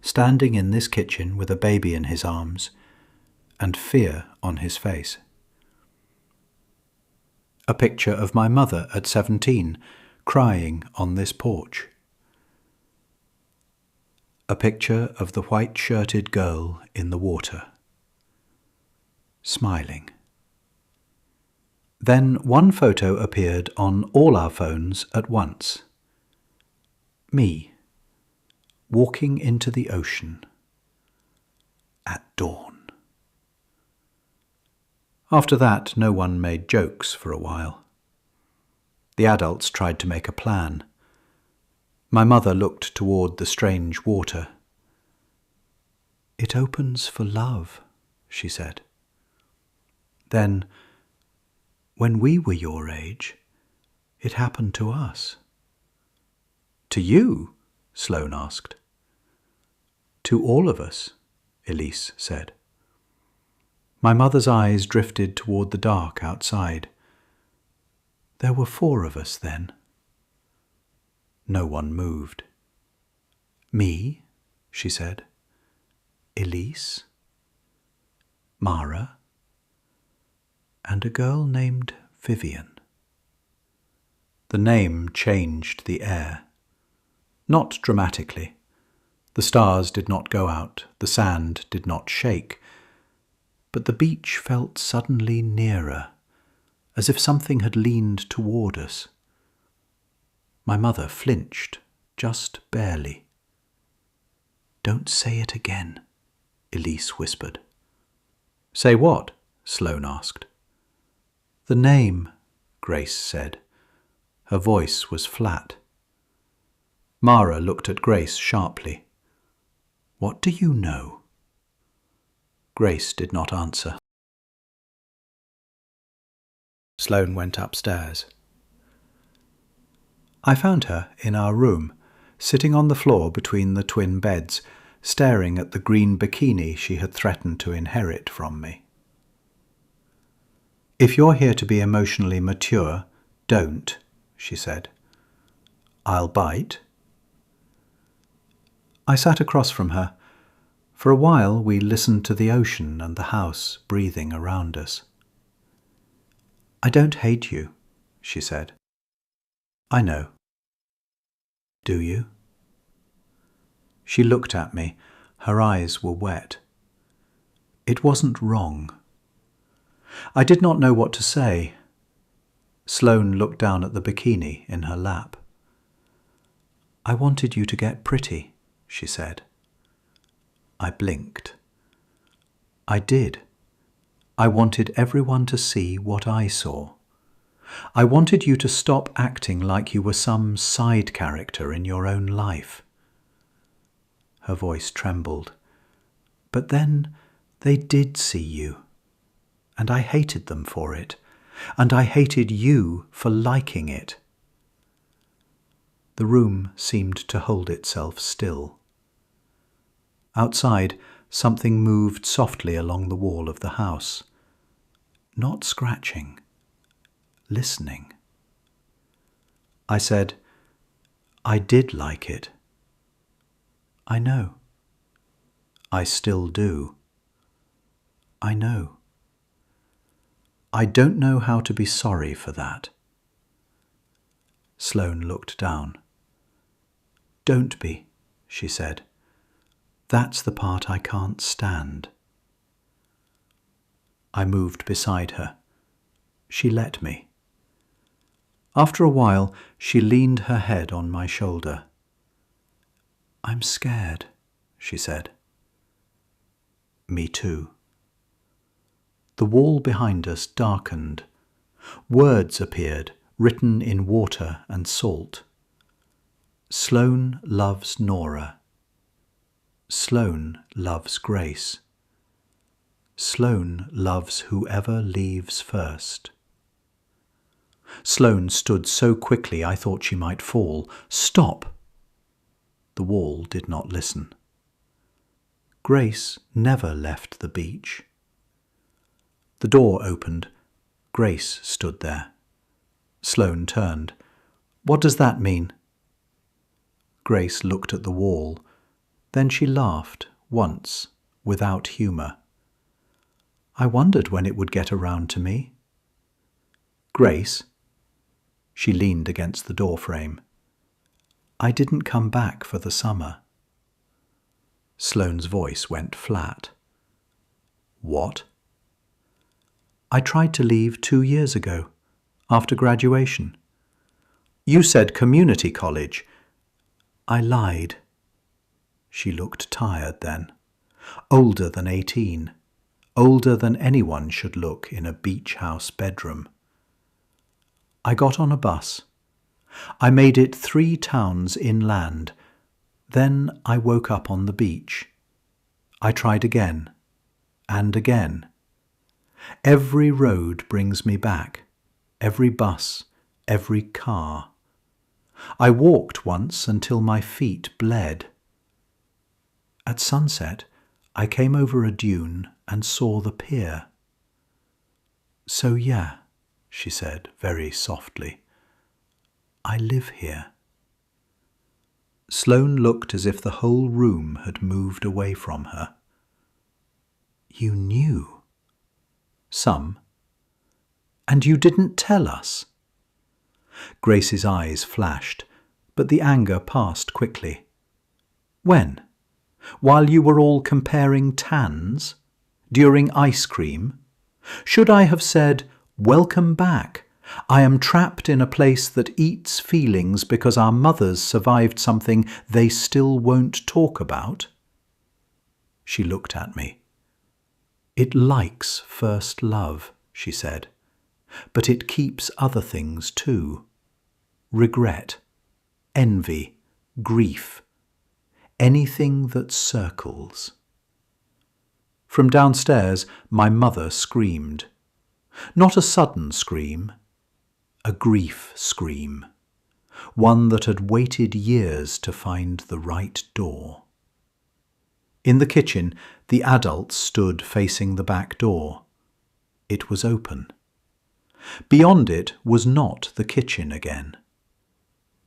standing in this kitchen with a baby in his arms, and fear on his face. A picture of my mother at 17, crying on this porch. A picture of the white-shirted girl in the water, smiling. Then one photo appeared on all our phones at once. Me, walking into the ocean at dawn. After that, no one made jokes for a while. The adults tried to make a plan. My mother looked toward the strange water. "It opens for love," she said. Then, "When we were your age, it happened to us." "To you?" Sloane asked. "To all of us," Elise said. My mother's eyes drifted toward the dark outside. "There were 4 of us then." No one moved. "Me," she said. "Elise, Mara, and a girl named Vivian." The name changed the air. Not dramatically. The stars did not go out, the sand did not shake, but the beach felt suddenly nearer, as if something had leaned toward us. My mother flinched, just barely. "Don't say it again," Elise whispered. "Say what?" Sloane asked. "The name," Grace said. Her voice was flat. Mara looked at Grace sharply. "What do you know?" Grace did not answer. Sloane went upstairs. I found her in our room, sitting on the floor between the twin beds, staring at the green bikini she had threatened to inherit from me. "If you're here to be emotionally mature, don't," she said. "I'll bite." I sat across from her. For a while we listened to the ocean and the house breathing around us. I don't hate you, she said. I know. Do you? She looked at me. Her eyes were wet. It wasn't wrong. I did not know what to say. Sloane looked down at the bikini in her lap. I wanted you to get pretty, she said. I blinked. I did. I wanted everyone to see what I saw. I wanted you to stop acting like you were some side character in your own life. Her voice trembled. But then they did see you, and I hated them for it, and I hated you for liking it. The room seemed to hold itself still. Outside, something moved softly along the wall of the house. Not scratching, listening. I said, I did like it. I know. I still do. I know. I don't know how to be sorry for that. Sloane looked down. Don't be, she said. That's the part I can't stand. I moved beside her. She let me. After a while, she leaned her head on my shoulder. I'm scared, she said. Me too. The wall behind us darkened. Words appeared, written in water and salt. Sloane loves Nora. Sloane loves Grace. Sloane loves whoever leaves first. Sloane stood so quickly I thought she might fall. Stop! The wall did not listen. Grace never left the beach. The door opened. Grace stood there. Sloane turned. What does that mean? Grace looked at the wall. Then she laughed, once, without humour. I wondered when it would get around to me. Grace. She leaned against the doorframe. I didn't come back for the summer. Sloane's voice went flat. What? I tried to leave 2 years ago, after graduation. You said community college. I lied. She looked tired then. Older than 18. Older than anyone should look in a beach house bedroom. I got on a bus. I made it 3 towns inland. Then I woke up on the beach. I tried again, and again. Every road brings me back, every bus, every car. I walked once until my feet bled. At sunset, I came over a dune and saw the pier. So yeah, she said very softly, I live here. Sloane looked as if the whole room had moved away from her. You knew. Some. And you didn't tell us. Grace's eyes flashed, but the anger passed quickly. When? While you were all comparing tans? During ice cream? Should I have said, welcome back. I am trapped in a place that eats feelings because our mothers survived something they still won't talk about? She looked at me. It likes first love, she said, but it keeps other things too. Regret, envy, grief, anything that circles. From downstairs, my mother screamed. Not a sudden scream, a grief scream, one that had waited years to find the right door. In the kitchen, the adults stood facing the back door. It was open. Beyond it was not the kitchen again.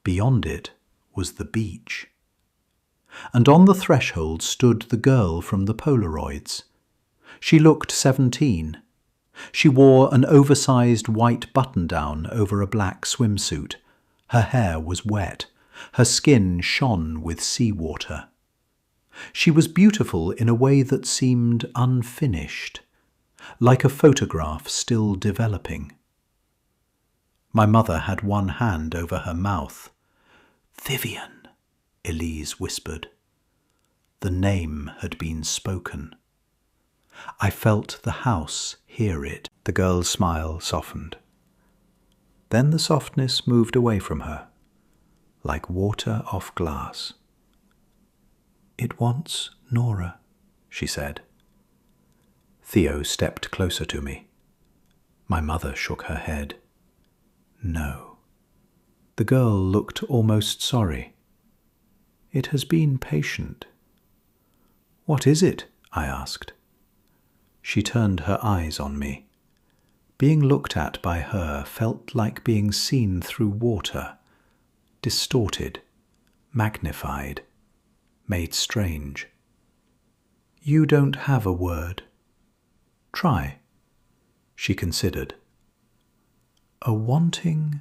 Beyond it was the beach. And on the threshold stood the girl from the Polaroids. She looked 17. She wore an oversized white button-down over a black swimsuit. Her hair was wet. Her skin shone with seawater. She was beautiful in a way that seemed unfinished, like a photograph still developing. My mother had one hand over her mouth. "Vivian," Elise whispered. The name had been spoken. I felt the house hear it. The girl's smile softened. Then the softness moved away from her, like water off glass. "It wants Nora," she said. Theo stepped closer to me. My mother shook her head. "No." The girl looked almost sorry. "It has been patient." "What is it?" I asked. She turned her eyes on me. Being looked at by her felt like being seen through water, distorted, magnified, made strange. "You don't have a word. Try." She considered. "A wanting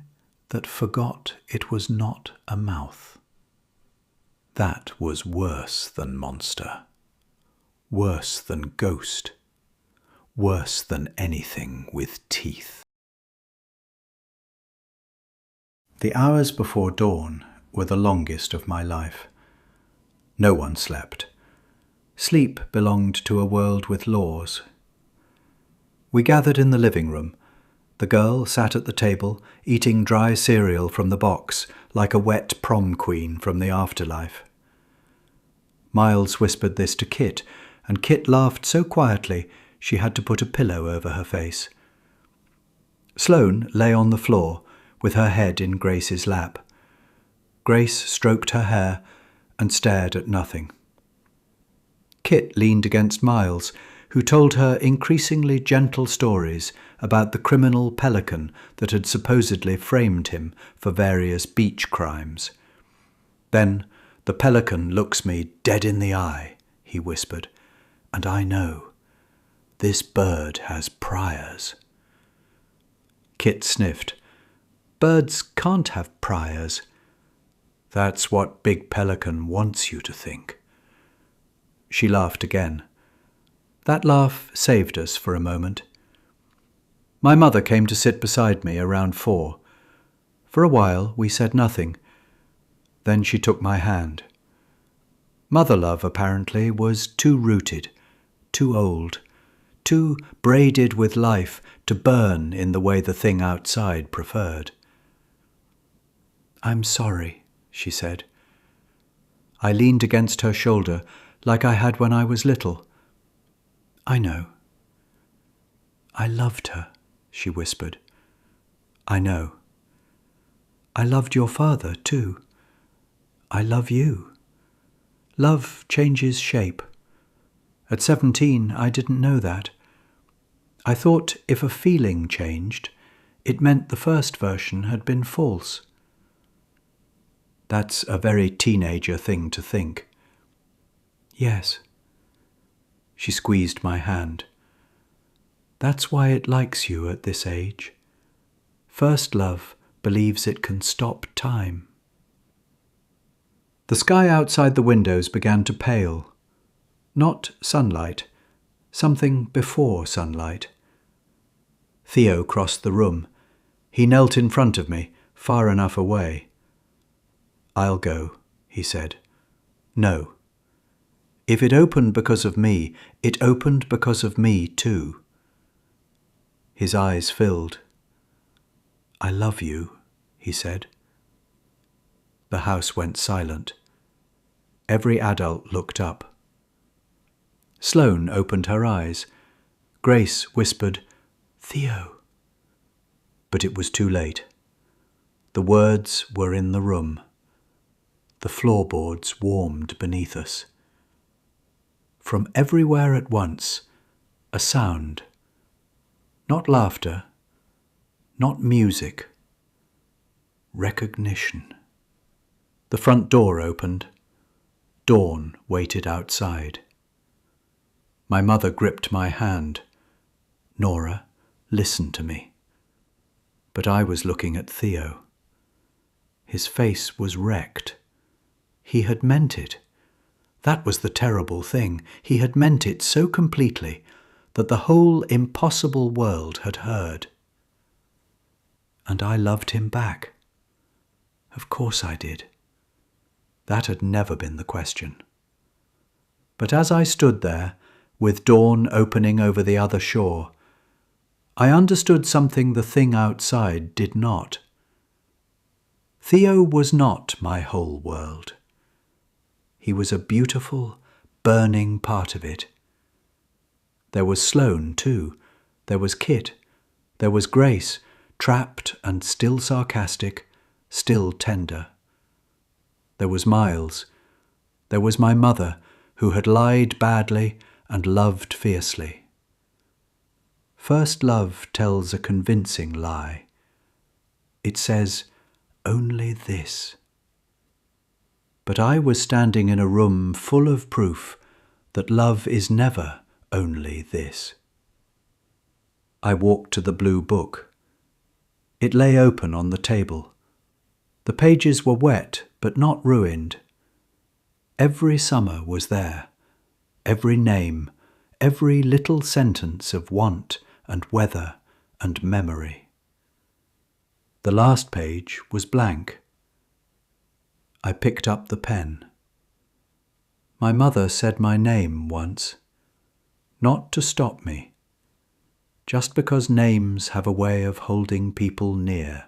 that forgot it was not a mouth." That was worse than monster, worse than ghost, worse than anything with teeth. The hours before dawn were the longest of my life. No one slept. Sleep belonged to a world with laws. We gathered in the living room. The girl sat at the table, eating dry cereal from the box, like a wet prom queen from the afterlife. Miles whispered this to Kit, and Kit laughed so quietly she had to put a pillow over her face. Sloane lay on the floor, with her head in Grace's lap. Grace stroked her hair and stared at nothing. Kit leaned against Miles, who told her increasingly gentle stories about the criminal pelican that had supposedly framed him for various beach crimes. "Then the pelican looks me dead in the eye," he whispered, "and I know. This bird has priors." Kit sniffed. "Birds can't have priors." "That's what Big Pelican wants you to think." She laughed again. That laugh saved us for a moment. My mother came to sit beside me around 4. For a while we said nothing. Then she took my hand. Mother love, apparently, was too rooted, too old, too braided with life to burn in the way the thing outside preferred. "I'm sorry," she said. I leaned against her shoulder like I had when I was little. "I know." "I loved her," she whispered. "I know." "I loved your father, too. I love you. Love changes shape. At 17, I didn't know that. I thought if a feeling changed, it meant the first version had been false." "That's a very teenager thing to think." "Yes." She squeezed my hand. "That's why it likes you at this age. First love believes it can stop time." The sky outside the windows began to pale. Not sunlight, something before sunlight. Theo crossed the room. He knelt in front of me, far enough away. "I'll go," he said. "No. If it opened because of me, it opened because of me too." His eyes filled. "I love you," he said. The house went silent. Every adult looked up. Sloane opened her eyes. Grace whispered, "Theo." But it was too late. The words were in the room. The floorboards warmed beneath us. From everywhere at once, a sound. Not laughter, not music. Recognition. The front door opened. Dawn waited outside. My mother gripped my hand. "Nora, listen to me. But I was looking at Theo. His face was wrecked. He had meant it. That was the terrible thing. He had meant it so completely that the whole impossible world had heard. And I loved him back. Of course I did. That had never been the question. But as I stood there, with dawn opening over the other shore, I understood something the thing outside did not. Theo was not my whole world. He was a beautiful, burning part of it. There was Sloane, too. There was Kit. There was Grace, trapped and still sarcastic, still tender. There was Miles. There was my mother, who had lied badly and loved fiercely. First love tells a convincing lie. It says, only this. But I was standing in a room full of proof that love is never only this. I walked to the blue book. It lay open on the table. The pages were wet, but not ruined. Every summer was there, every name, every little sentence of want and weather and memory. The last page was blank. I picked up the pen. My mother said my name once, not to stop me, just because names have a way of holding people near.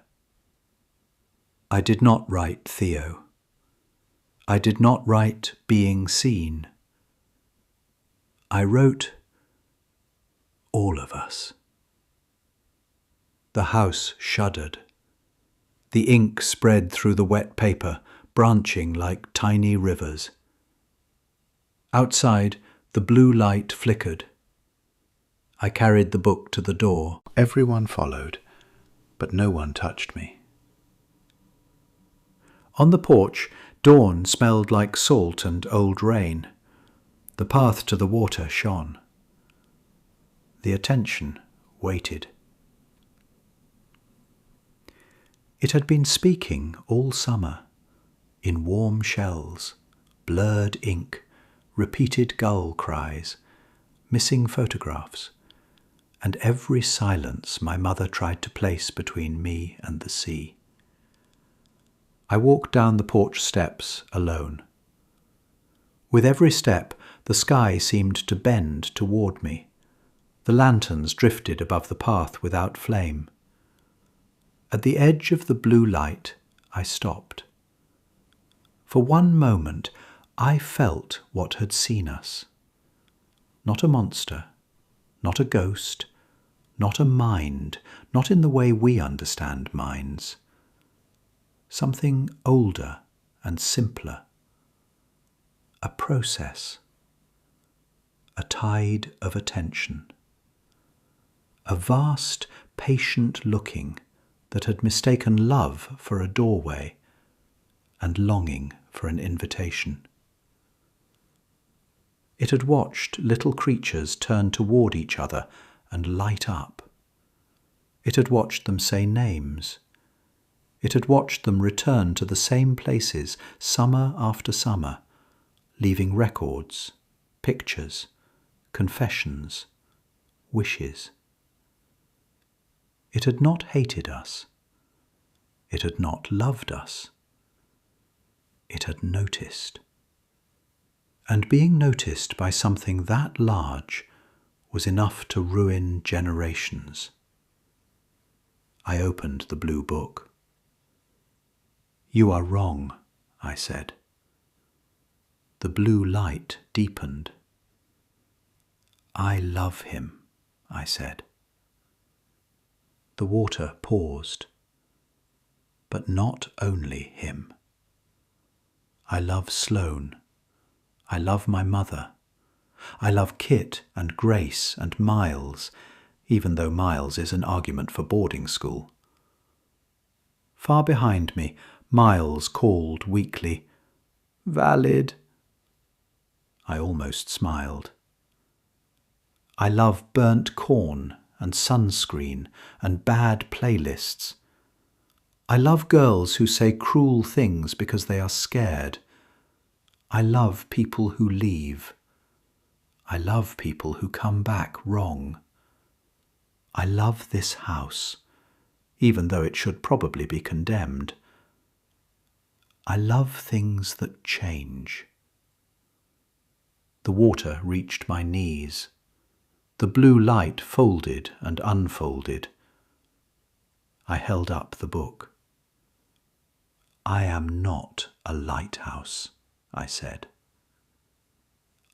I did not write Theo. I did not write being seen. I wrote all of us. The house shuddered. The ink spread through the wet paper, branching like tiny rivers. Outside, the blue light flickered. I carried the book to the door. Everyone followed, but no one touched me. On the porch, dawn smelled like salt and old rain. The path to the water shone. The attention waited. It had been speaking all summer, in warm shells, blurred ink, repeated gull cries, missing photographs, and every silence my mother tried to place between me and the sea. I walked down the porch steps alone. With every step, the sky seemed to bend toward me. The lanterns drifted above the path without flame. At the edge of the blue light, I stopped. For one moment, I felt what had seen us. Not a monster, not a ghost, not a mind, not in the way we understand minds. Something older and simpler. A process. A tide of attention. A vast, patient looking that had mistaken love for a doorway and longing for an invitation. It had watched little creatures turn toward each other and light up. It had watched them say names. It had watched them return to the same places summer after summer, leaving records, pictures, confessions, wishes. It had not hated us. It had not loved us. It had noticed. And being noticed by something that large was enough to ruin generations. I opened the blue book. "You are wrong," I said. The blue light deepened. "I love him," I said. The water paused. But not only him. I love Sloane. I love my mother. I love Kit and Grace and Miles, even though Miles is an argument for boarding school. Far behind me, Miles called weakly, "Valid." I almost smiled. I love burnt corn and sunscreen and bad playlists. I love girls who say cruel things because they are scared. I love people who leave. I love people who come back wrong. I love this house, even though it should probably be condemned. I love things that change. The water reached my knees. The blue light folded and unfolded. I held up the book. I am not a lighthouse, I said.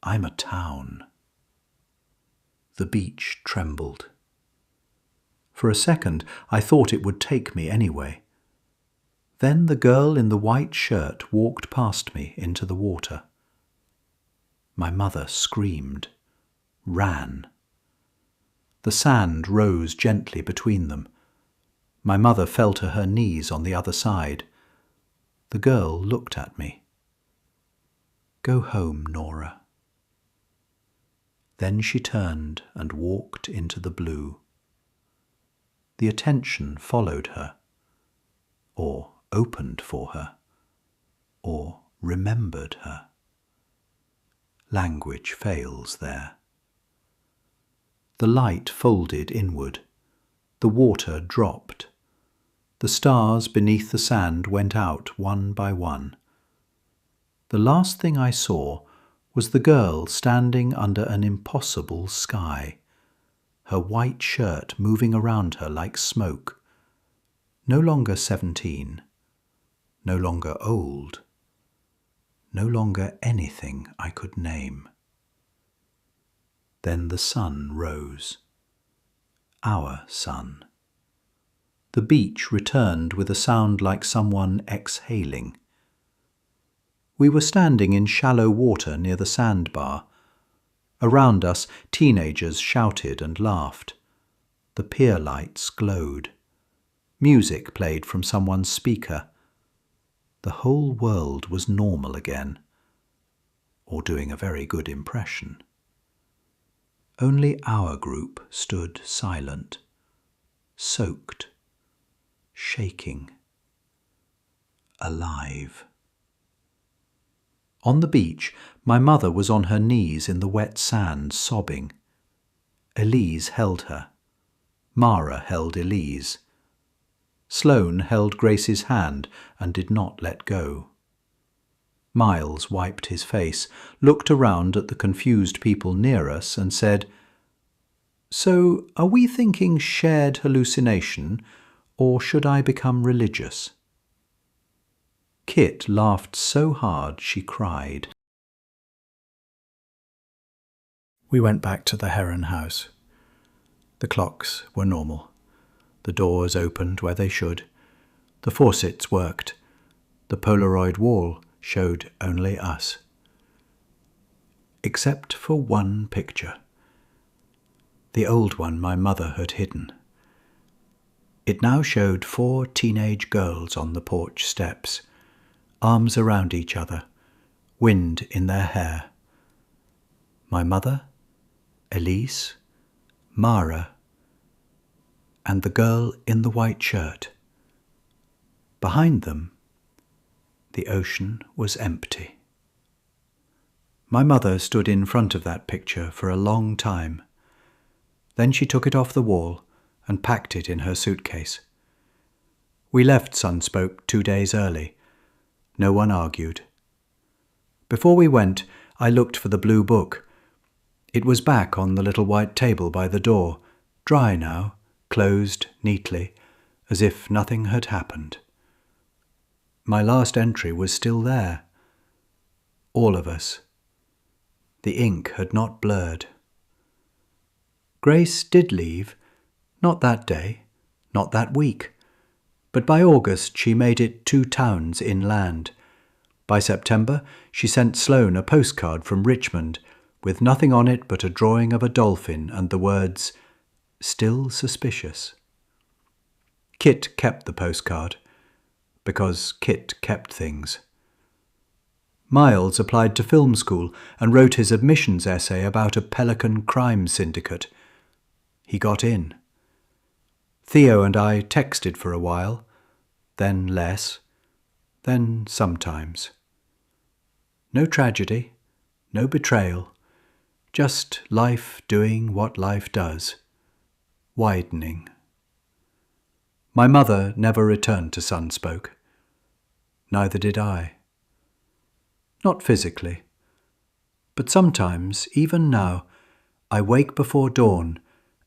I'm a town. The beach trembled. For a second, I thought it would take me anyway. Then the girl in the white shirt walked past me into the water. My mother screamed, ran. The sand rose gently between them. My mother fell to her knees on the other side. The girl looked at me. Go home, Nora. Then she turned and walked into the blue. The attention followed her, or opened for her, or remembered her. Language fails there. The light folded inward. The water dropped. The stars beneath the sand went out one by one. The last thing I saw was the girl standing under an impossible sky, her white shirt moving around her like smoke. No longer 17, no longer old, no longer anything I could name. Then the sun rose. Our sun. The beach returned with a sound like someone exhaling. We were standing in shallow water near the sandbar. Around us, teenagers shouted and laughed. The pier lights glowed. Music played from someone's speaker. The whole world was normal again, or doing a very good impression. Only our group stood silent, soaked, shaking, alive. On the beach, my mother was on her knees in the wet sand, sobbing. Elise held her. Mara held Elise. Sloane held Grace's hand and did not let go. Miles wiped his face, looked around at the confused people near us and said, "So, are we thinking shared hallucination, or should I become religious?" Kit laughed so hard she cried. We went back to the Heron house. The clocks were normal. The doors opened where they should. The faucets worked. The Polaroid wall showed only us. Except for one picture. The old one my mother had hidden. It now showed 4 teenage girls on the porch steps, arms around each other, wind in their hair. My mother, Elise, Mara, and the girl in the white shirt. Behind them, the ocean was empty. My mother stood in front of that picture for a long time. Then she took it off the wall and packed it in her suitcase. We left Sunspoke 2 days early. No one argued. Before we went, I looked for the blue book. It was back on the little white table by the door, dry now, closed neatly, as if nothing had happened. My last entry was still there. All of us. The ink had not blurred. Grace did leave, not that day, not that week, but by August she made it 2 towns inland. By September she sent Sloane a postcard from Richmond, with nothing on it but a drawing of a dolphin and the words, "Still suspicious." Kit kept the postcard, because Kit kept things. Miles applied to film school and wrote his admissions essay about a Pelican crime syndicate. He got in. Theo and I texted for a while, then less, then sometimes. No tragedy, no betrayal, just life doing what life does, widening. My mother never returned to Sunspoke. Neither did I. Not physically, but sometimes, even now, I wake before dawn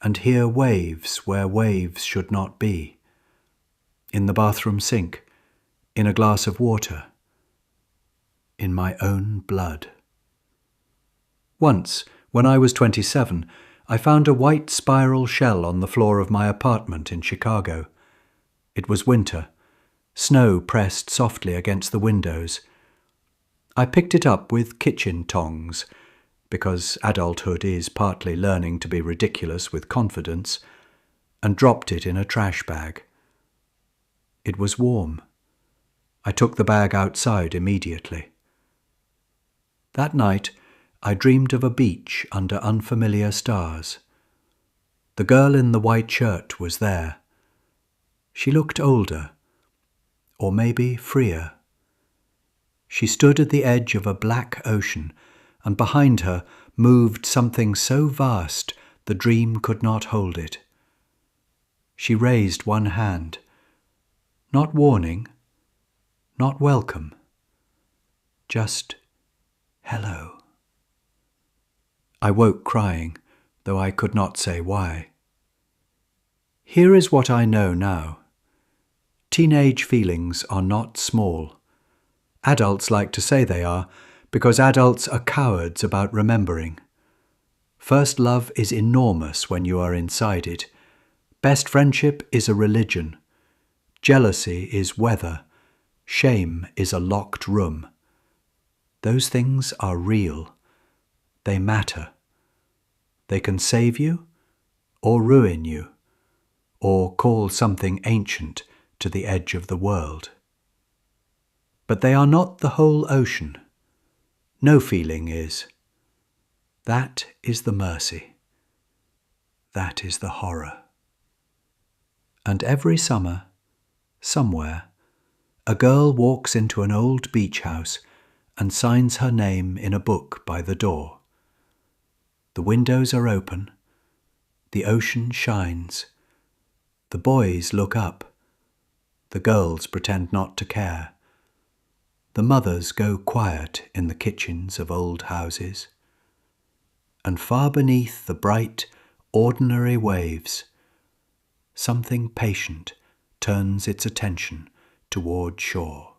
and hear waves where waves should not be. In the bathroom sink, in a glass of water, in my own blood. Once, when I was 27, I found a white spiral shell on the floor of my apartment in Chicago. It was winter. Snow pressed softly against the windows. I picked it up with kitchen tongs, because adulthood is partly learning to be ridiculous with confidence, and dropped it in a trash bag. It was warm. I took the bag outside immediately. That night, I dreamed of a beach under unfamiliar stars. The girl in the white shirt was there. She looked older, or maybe freer. She stood at the edge of a black ocean, and behind her moved something so vast the dream could not hold it. She raised one hand, not warning, not welcome, just hello. I woke crying, though I could not say why. Here is what I know now. Teenage feelings are not small. Adults like to say they are, because adults are cowards about remembering. First love is enormous when you are inside it. Best friendship is a religion. Jealousy is weather. Shame is a locked room. Those things are real. They matter. They can save you, or ruin you, or call something ancient to the edge of the world. But they are not the whole ocean. No feeling is. That is the mercy. That is the horror. And every summer, somewhere, a girl walks into an old beach house and signs her name in a book by the door. The windows are open. The ocean shines. The boys look up. The girls pretend not to care. The mothers go quiet in the kitchens of old houses. And far beneath the bright, ordinary waves, something patient turns its attention toward shore.